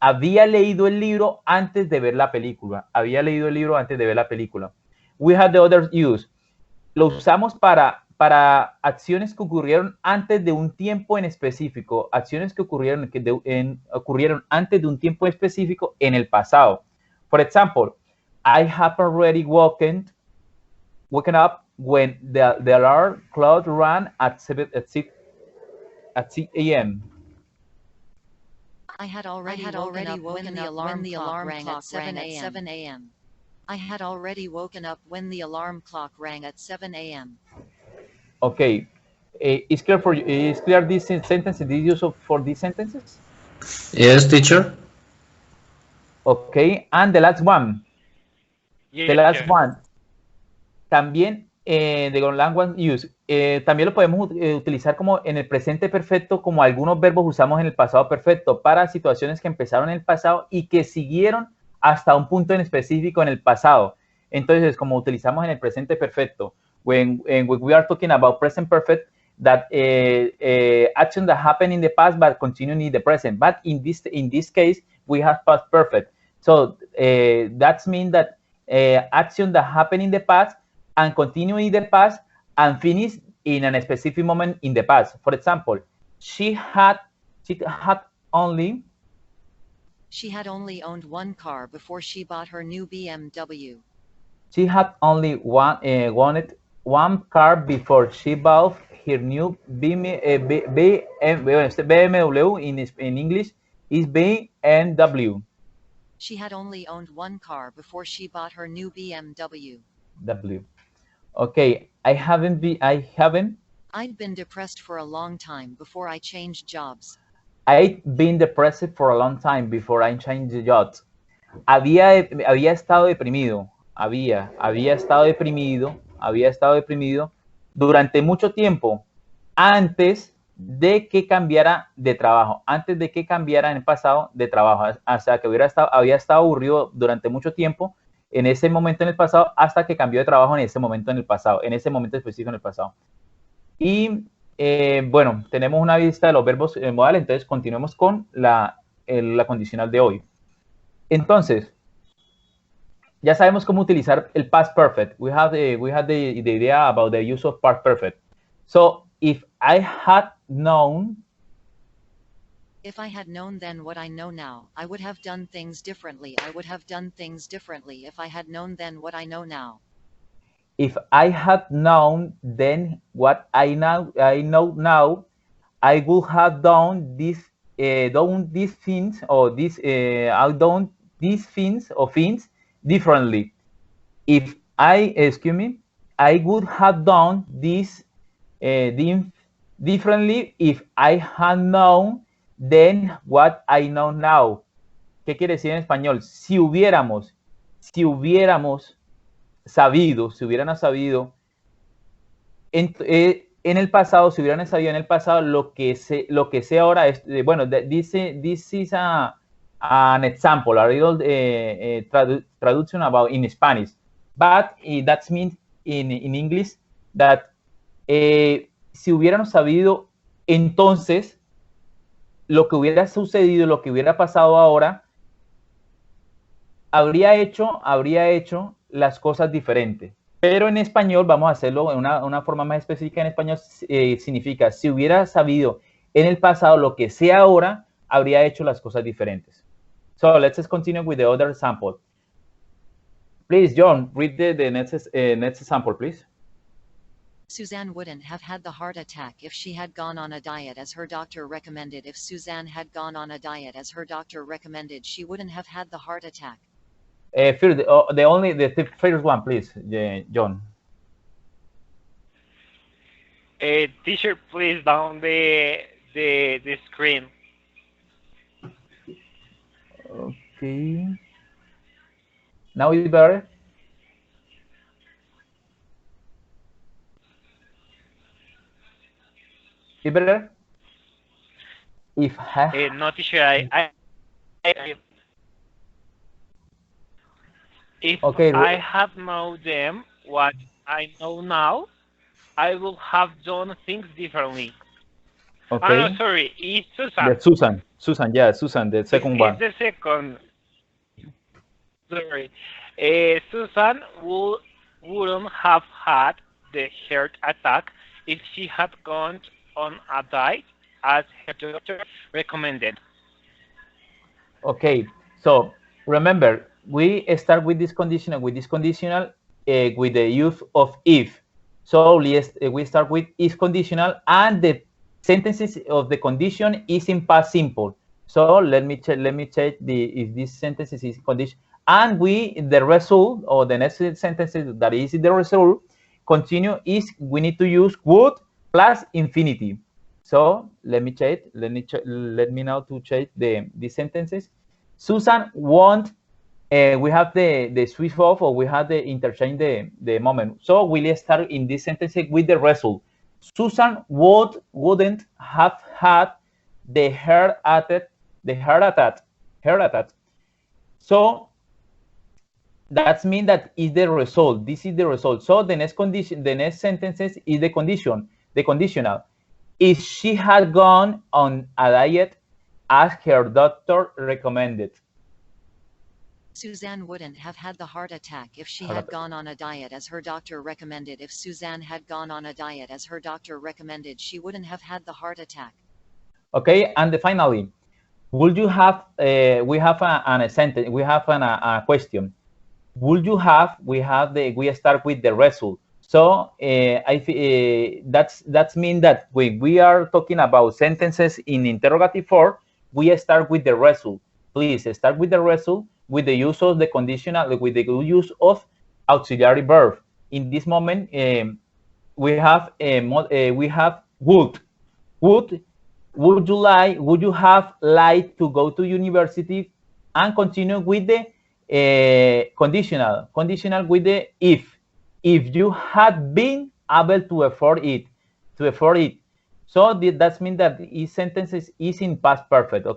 Había leído el libro antes de ver la película. Había leído el libro antes de ver la película. We have the other use. Lo usamos para acciones que ocurrieron antes de un tiempo en específico, acciones que ocurrieron antes de un tiempo específico en el pasado. For example, I have already woken up when the alarm clock ran at 6 a.m. I had already woken up when the alarm clock rang at 7 a.m. I had already woken up when the alarm clock rang at 7 a.m. Okay. Is clear for you? Is clear this sentence? This use for these sentences? Yes, teacher. Okay. And the last one. Yeah, The last one. También de language use. También lo podemos utilizar como en el presente perfecto, como algunos verbos usamos en el pasado perfecto para situaciones que empezaron en el pasado y que siguieron hasta un punto en específico en el pasado. Entonces, como utilizamos en el presente perfecto, when we are talking about present perfect, that action that happened in the past but continue in the present. But in this case, we have past perfect. So that means that action that happened in the past and continue in the past and finish in a specific moment in the past. For example, she had only owned one car before she bought her new BMW. She had only wanted one car before she bought her new BMW. In English is BMW. She had only owned one car before she bought her new BMW. W. Okay, I haven't. I'd been depressed for a long time before I changed jobs. I'd been depressed for a long time before I changed jobs. Había estado deprimido. Había estado deprimido durante mucho tiempo antes de que cambiara de trabajo, antes de que cambiara en el pasado de trabajo, o sea que había estado aburrido durante mucho tiempo en ese momento en el pasado hasta que cambió de trabajo en ese momento en el pasado, en ese momento específico en el pasado. Y bueno, tenemos una vista de los verbos modales, entonces continuemos con la condicional de hoy. Entonces, ya sabemos cómo utilizar el past perfect. We have the idea about the use of past perfect. So, if I had known then what I know now, I would have done things differently. I would have done things differently if I had known then what I know now. If I had known then what I know now, I would have done these things or I've done these things or things differently. If I would have done this differently if I had known then what I know now. ¿Qué quiere decir en español? Si hubiéramos sabido, en el pasado, si hubieran sabido en el pasado lo que sé ahora es, bueno, this is an example, a little traduction about in Spanish, but that means in English that si hubieran sabido entonces lo que hubiera sucedido, lo que hubiera pasado ahora, habría hecho las cosas diferentes. Pero en español, vamos a hacerlo en una forma más específica. En español significa, si hubiera sabido en el pasado lo que sé ahora, habría hecho las cosas diferentes. So, let's continue with the other example. Please, John, read the next example, please. Suzanne wouldn't have had the heart attack if she had gone on a diet as her doctor recommended. If Suzanne had gone on a diet as her doctor recommended, she wouldn't have had the heart attack. First, the first one, please, John. Teacher, please down the screen. Okay. Now it's better. It's better. If No, teacher, if okay, I had known them what I know now, I would have done things differently. Ah, no, okay. sorry, it's The Susan. Susan, yeah, Susan, the second It's one. the second. Sorry. Susan wouldn't have had the heart attack if she had gone on a diet as her doctor recommended. Okay, so remember, we start with this conditional, with the use of if. So we start with is conditional, and the sentences of the condition is in past simple. So let me check. Let me check if this sentence is condition, and the result or the next sentences that is the result continue is we need to use would plus infinitive. So let me check. Let me now to check the sentences. Susan won't. We have the switch off, or we have the interchange the moment. So we'll start in this sentence with the result. Susan wouldn't have had the heart attack. The heart attack. Heart attack. So that means that is the result. This is the result. So the next condition, the next sentences is the condition, the conditional. If she had gone on a diet as her doctor recommended. Suzanne wouldn't have had the heart attack if she had gone on a diet as her doctor recommended. If Suzanne had gone on a diet as her doctor recommended, she wouldn't have had the heart attack. Okay, and finally, would you have? We have a sentence. We have a question. Would you have? We start with the result. So that's mean that when we are talking about sentences in interrogative form, we start with the result. Please start with the result with the use of the conditional, with the use of auxiliary verb. In this moment, we have would. Would you have liked to go to university, and continue with the conditional with the if you had been able to afford it. So that means that each sentence is in past perfect.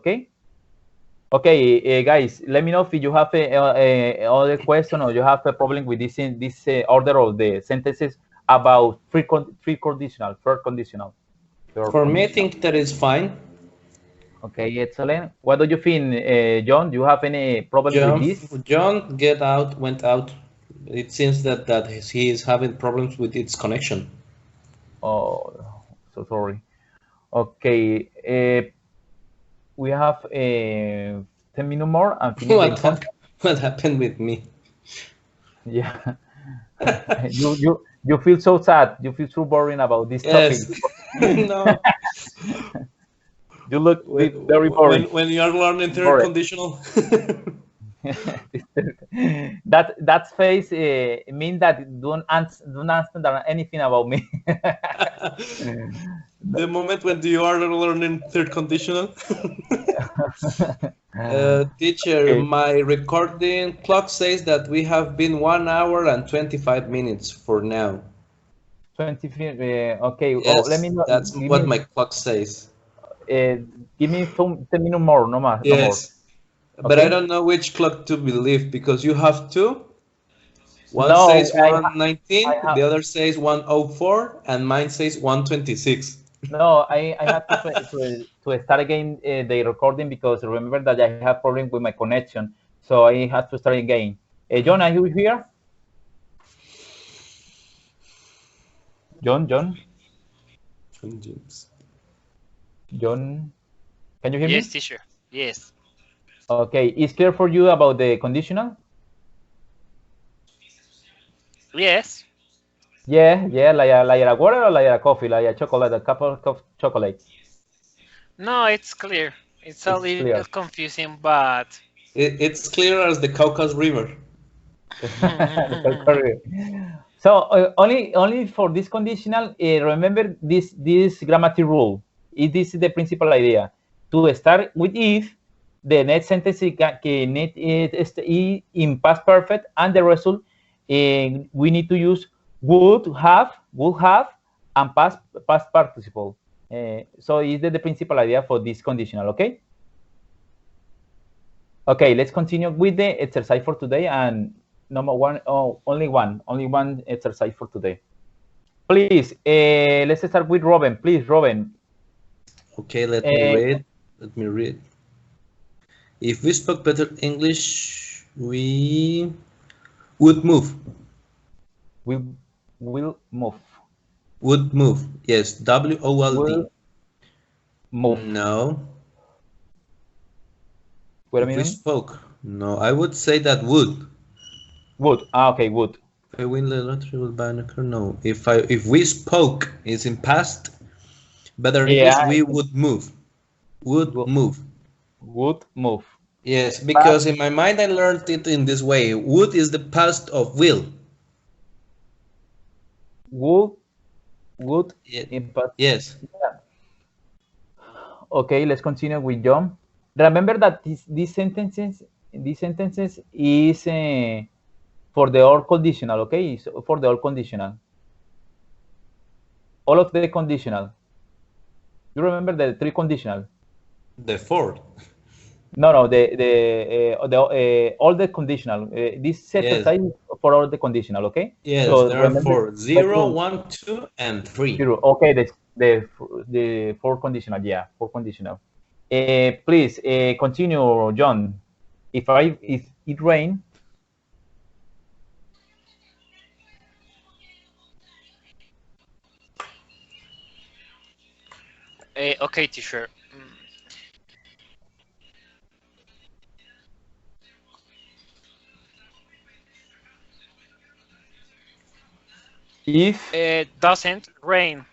Okay, guys, let me know if you have other question, or you have a problem with this order of the sentences about first conditional. For me, I think that is fine. Okay, excellent. What do you think, John? Do you have any problem with this? John went out. It seems that he is having problems with its connection. Oh, so sorry. Okay, we have 10 minutes more and finish the content. What happened with me? Yeah, you feel so sad. You feel so boring about this topic. No. You look very boring. When you are learning third conditional. that face mean that don't understand anything about me. The moment when you are learning third conditional. Teacher, Okay. my recording clock says that we have been 1 hour and 25 minutes for now. 20. Okay. Yes, Let me know. that's what my clock says. Give me 10 minutes more, no more. Yes, no more. but Okay? I don't know which clock to believe, because you have two. One No, says 119, the other says 104, and mine says 126. No, I have to start again the recording, because remember that I have problem with my connection, so I have to start again. John, are you here? John, can you hear me? Yes, teacher. Yes. Okay, is clear for you about the conditional? Yes. Yeah, like a water or like a coffee, like a chocolate, a cup of chocolate. No, it's clear. It's a little clear. confusing, but It's clear as the Caucasus River. So only for this conditional, remember this grammatic rule. This is the principal idea. To start with if, the next sentence is in past perfect, and the result we need to use would have, and past participle. So is the principal idea for this conditional, okay? Okay, let's continue with the exercise for today, and number one, only one exercise for today. Please, let's start with Robin. Please, Robin. Okay, let me read. Let me read. If we spoke better English, we would move. We will move. Would move. Yes, W-O-L-D. Move. No. Wait a If we minute. spoke. No, I would say that would. Would. Ah, okay, would. If I win the lottery, will buy a car. No. If we spoke is in past, better English, we would move. Would move. Would move. Yes, because in my mind I learned it in this way. Would is the past of will. Would in past. Yes. Yeah. Okay, let's continue with John. Remember that these sentences is for the all conditional, okay? So for the all conditional. All of the conditional. You remember the three conditional? The four. No, all the conditional. This exercise is for all the conditional, okay? Yes, so there are four. 0, 1, 2, and 3. 0. Okay, the four conditional. Yeah, four conditional. Please continue, John. If it rain. Okay, teacher. If it doesn't rain.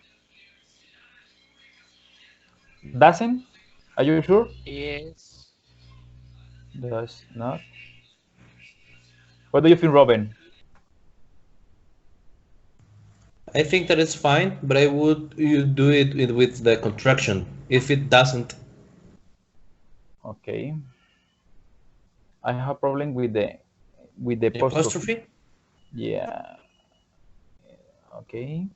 Doesn't? Are you sure? Yes. Does not. What do you think, Robin? I think that it's fine, but I would do it with the contraction. If it doesn't. Okay. I have a problem with the apostrophe. Yeah. Okay.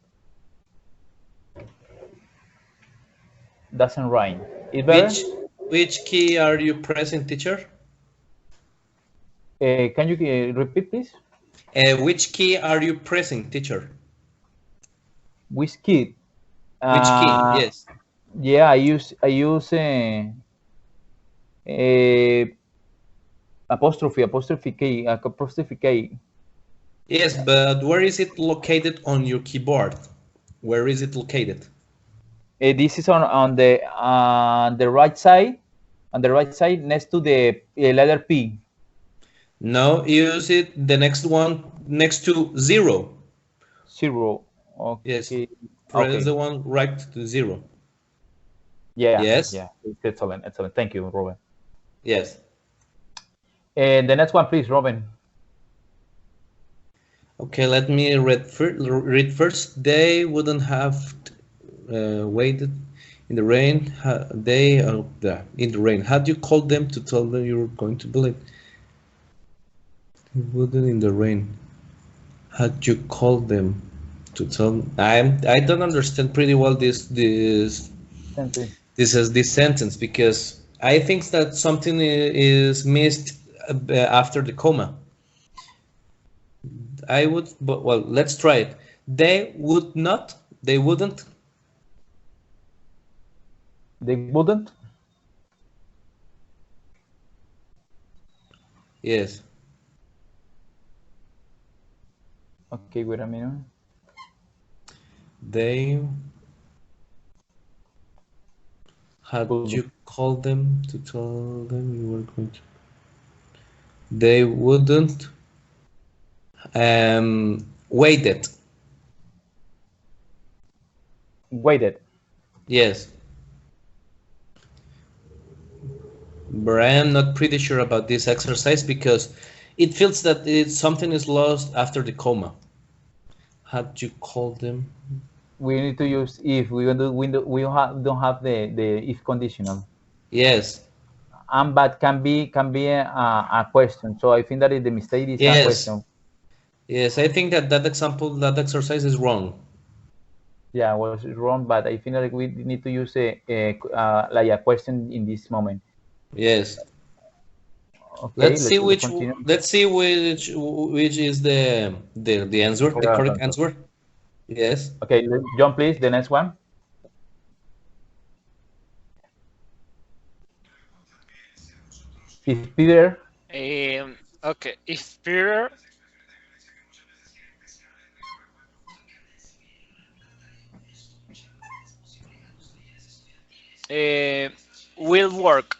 Doesn't rhyme. Which key are you pressing, teacher? Can you repeat, please? Which key are you pressing, teacher? Which key? Which key? Yes. Yeah, I use apostrophe K. Yes, but where is it located on your keyboard? Where is it located? This is on the right side. On the right side, next to the letter P. No, use it the next one next to 0. 0. Okay. Yes. Press the one right to 0. Yeah. Yes. Yeah. Excellent. Thank you, Robin. Yes. And the next one, please, Robin. Okay, let me read first. They wouldn't have waited in the rain. In the rain. Had you called them to tell them you were going to build it? They wouldn't in the rain. Had you called them to tell them? I don't understand pretty well this sentence because I think that something is missed after the comma. I would, but well, let's try it. They would not. They wouldn't. They wouldn't. Yes. Okay, wait a minute. They had you called them to tell them you were going to. They wouldn't. Waited. Waited. Yes. But I am not pretty sure about this exercise because it feels that something is lost after the comma. how do you call them? We need to use if. Don't have the if conditional. Yes. But can be a question. So I think that the mistake is a Yes. question. Yes, I think that example, that exercise is wrong. Yeah, I was wrong, but I think that we need to use like a question in this moment. Yes. Okay, Let's see let's continue. let's see which is the answer, the correct answer. Yes. Okay, John, please, the next one. If Peter Okay, if Peter will work.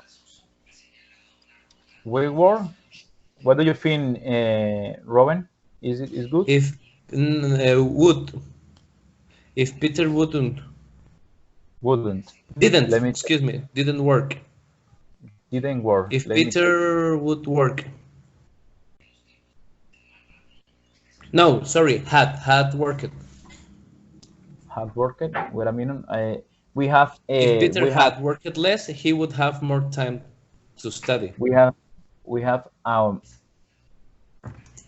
will work, what do you think, Robin? Is it good? If would, if Peter Wouldn't. didn't, Let me check. excuse me, didn't work. Didn't work. If Let me check. Peter would work. No, sorry, had worked. Had worked. Wait a minute. We have If Peter we had have worked less, he would have more time to study. we have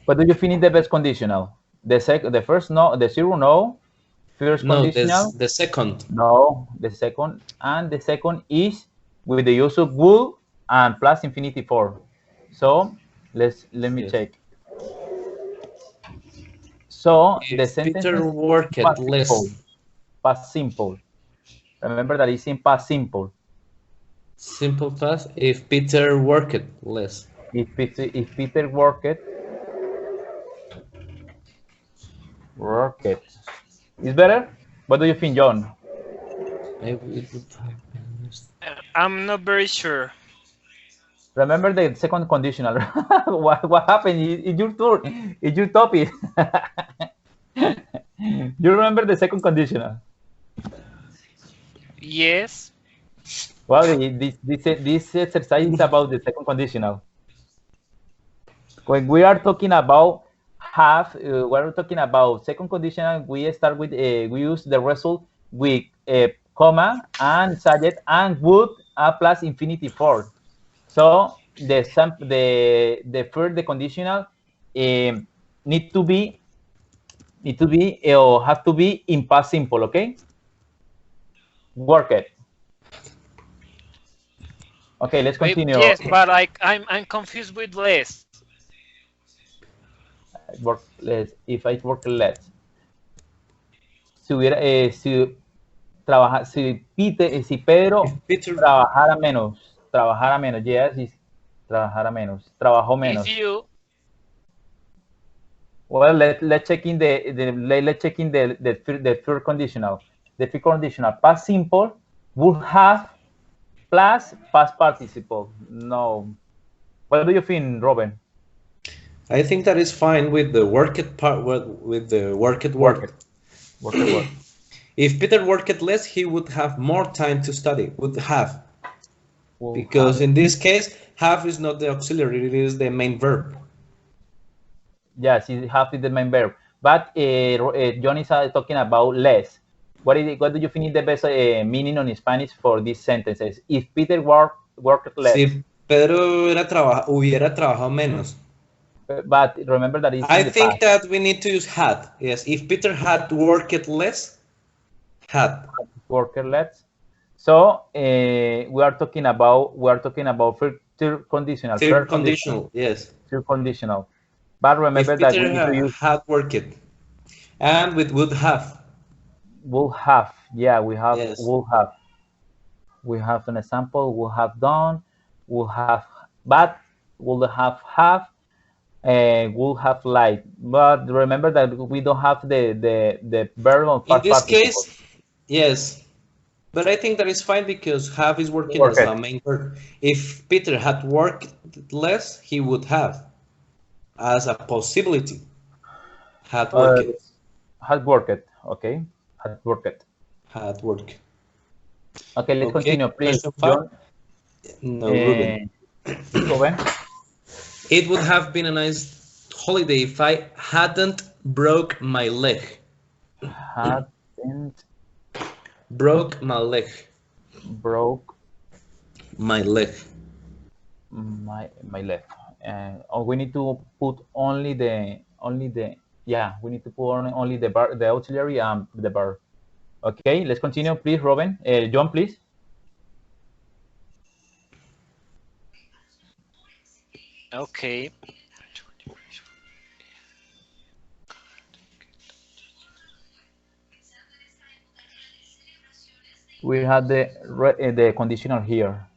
what do you think is the best conditional? The first no, the zero no, first No, conditional the second. no, the second, and the second is with the use of would and plus infinity for. So let me Yes. check. So If the sentence Peter is worked past less. simple. Past simple. Remember that it's in past simple. Simple past. If Peter worked less. If Peter worked. Is better? What do you think, John? It would have been less. I'm not very sure. Remember the second conditional. what happened? It's your turn. It's your topic. You remember the second conditional? Yes. Well, this exercise is about the second conditional. When we are talking about have, we're talking about second conditional. We start with we use the result with comma and subject and would plus infinity for. So the first the conditional need to be or have to be in past simple. Okay, work it. Okay, let's continue. Yes, but I'm confused with less. Work less. If I work less, si hubiera si trabaja, si Pedro trabajara menos, yes, trabajara menos, trabajó menos. If you Well, let's check in let's check in the third conditional. The third conditional past simple would have plus past participle. No. What do you think, Robin? I think that is fine with the worked part. With the worked work. Work. If Peter worked less, he would have more time to study. Would have. Because in this case, have is not the auxiliary, it is the main verb. Yes, have is the main verb. But John is talking about less. What do you think is the best meaning on Spanish for these sentences? If Peter worked less. Si Pedro hubiera trabajado menos. But remember that I think that we need to use had. Yes, if Peter had worked less, had worked less. So we are talking about third conditional. Third conditional, yes. Third conditional. But remember if that Peter we need to use had worked, and with would have. Would have, yeah, we have yes. Would have. We have an example. Would have done. Would have, but would have would have liked. But remember that we don't have the verb on past in this participle. case, yes. But I think that is fine because have is working as a main verb. If Peter had worked less, he would have as a possibility. Had worked. Had worked. Okay. Had worked. Had worked. Okay, let's continue, please. John? No, Ruben. Ruben. It would have been a nice holiday if I hadn't broke my leg. Hadn't Broke my leg. broke My leg. my left. Oh, we need to put only the yeah. We need to put only the auxiliary and the verb. Okay, let's continue, please, Robin. John, please. Okay. We have the conditional here.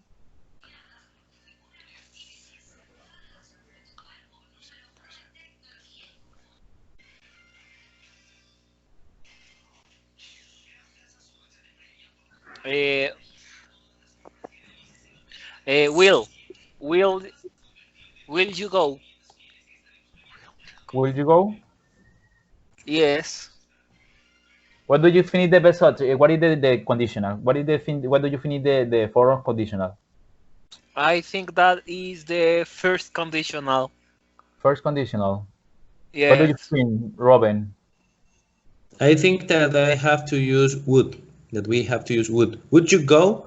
Uh, will, will, will you go? Will you go? Yes. What do you finish the best? What is the conditional? What do you finish the forum conditional? I think that is the first conditional. First conditional. What do you Yes. think, Robin? I think that I have to use would. That we have to use would. Would you go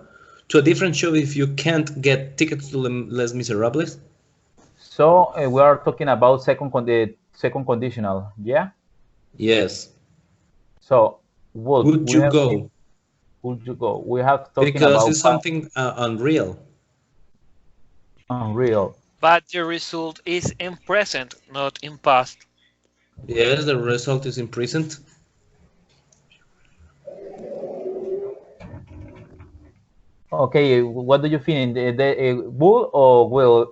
to a different show if you can't get tickets to Les Miserables? So we are talking about the second conditional, yeah. Yes. So Would we you have go? would you go? We have talking Because about it's something unreal. unreal. But the result is in present, not in past. Yes, the result is in present. Okay, what do you think? The will or will?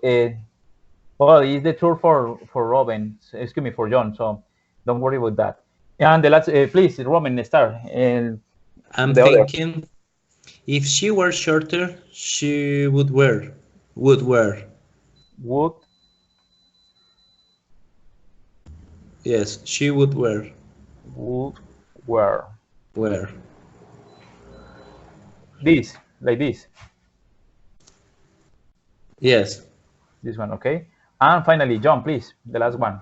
Well, it's the truth for Robin. Excuse me, for John. So don't worry about that. And the last, please, Robin, start. I'm The other thinking if she were shorter, she would wear. Would wear. would Yes, she would wear. would wear Wear. this like this. Yes. This one, okay. And finally, John, please, the last one.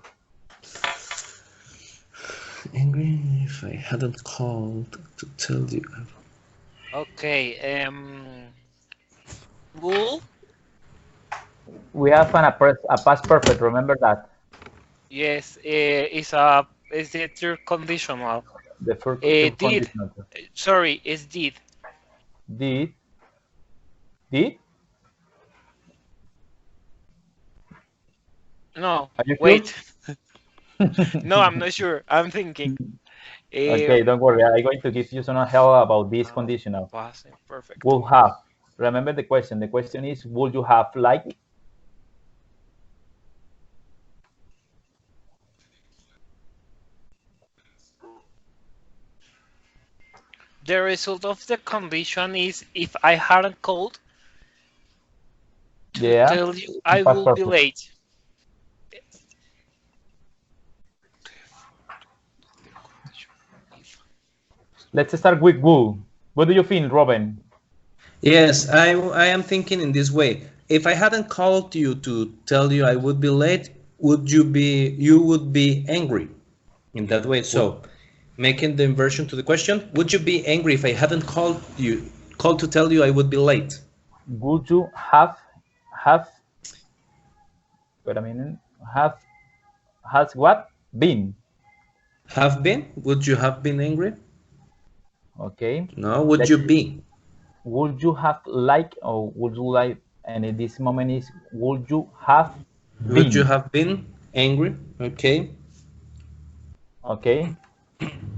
Angry if I hadn't called to tell you. Okay. Will. We have a past perfect. Remember that. Yes. Is the third conditional. The first Did. conditional. Sorry, is did. Did did? No. Are you Wait. sure? No, I'm not sure. I'm thinking. Okay, don't worry. I'm going to give you some help about this conditional. Past perfect. Will have. Remember the question. The question is, would you have liked? The result of the condition is if I hadn't called to Yeah. tell you I Past will be perfect. late. Let's start with would. What do you think, Robin? Yes, I am thinking in this way. If I hadn't called you to tell you I would be late, you would be angry in that way. So making the inversion to the question, would you be angry if I hadn't called to tell you I would be late? Would you have wait a minute, has what been? Have been? Would you have been angry? Okay. No, would you be? Would you have like, or would you like, and in this moment is would you have Would you been? have been angry? Okay. Okay.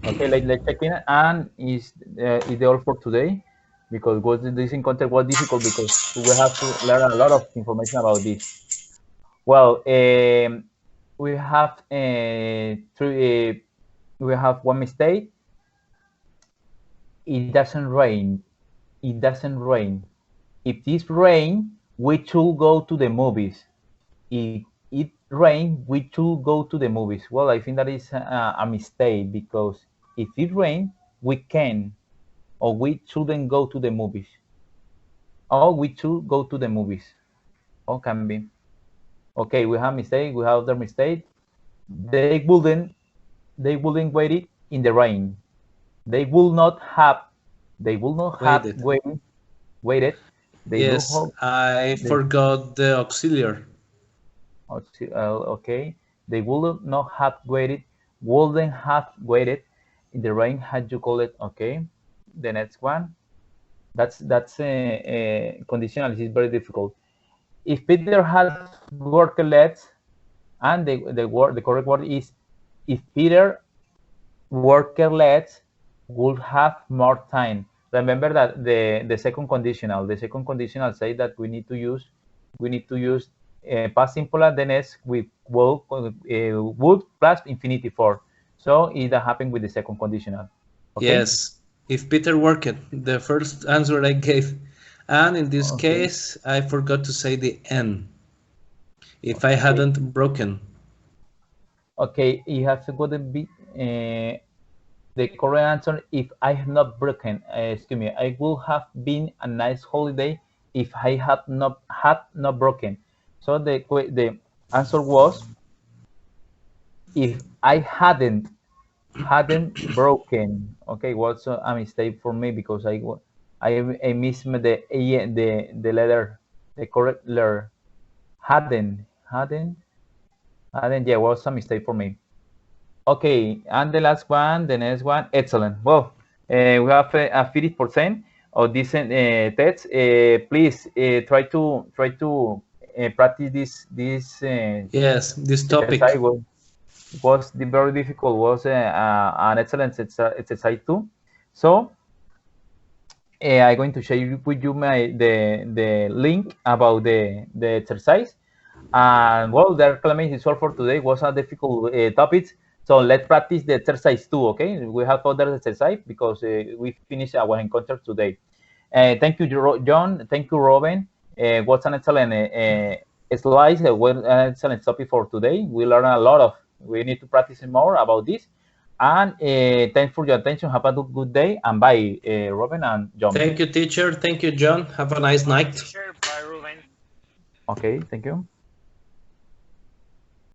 Okay, let's check in. And is the all for today? Because this in content was difficult because we have to learn a lot of information about this. Well, we have we have one mistake. It doesn't rain. It doesn't rain. If this rain, we should go to the movies. If it rain, we should go to the movies. Well, I think that is a mistake because if it rain, we can or we shouldn't go to the movies. Or we should go to the movies. Or can be. Okay, we have mistake. We have other mistake. They wouldn't wait it in the rain. They will not have. They will not have Waited. waited. They will Yes, have. I They, forgot the auxiliary. okay. They would not have waited. Wouldn't have waited. In the rain, had you call it? Okay. The next one. That's conditional. Is very difficult. If Peter has worked less, and the correct word is if Peter worked less, would have more time. Remember that the second conditional say that we need to use past simple and then s with would plus infinity for. So it happened with the second conditional. Okay. Yes, if Peter worked, the first answer I gave. And in this Okay. case, I forgot to say the N. If I Okay. hadn't broken. Okay. You have to go to be. The correct answer, if I have not broken, excuse me, I will have been a nice holiday if I had not broken. So the answer was if I hadn't broken. Okay, was a mistake for me because I missed the letter, the correct letter. Hadn't, yeah, was a mistake for me. Okay, and the last one, the next one, excellent. Well, we have a 50% of this test. Please try to practice this Yes, this exercise. topic. Was very difficult. Was an excellent exercise too. So I'm going to share with you the link about the exercise. And well, the reclamation is all for today. Was a difficult topics. So let's practice the exercise too, okay? We have other exercise because we finished our encounter today. Thank you, John. Thank you, Robin. What's an excellent slide, an excellent topic for today. We learn a lot of, we need to practice more about this. And thanks for your attention. Have a good day. And bye, Robin and John. Thank you, teacher. Thank you, John. Have a nice night. Teacher, bye, Ruben. Okay, thank you.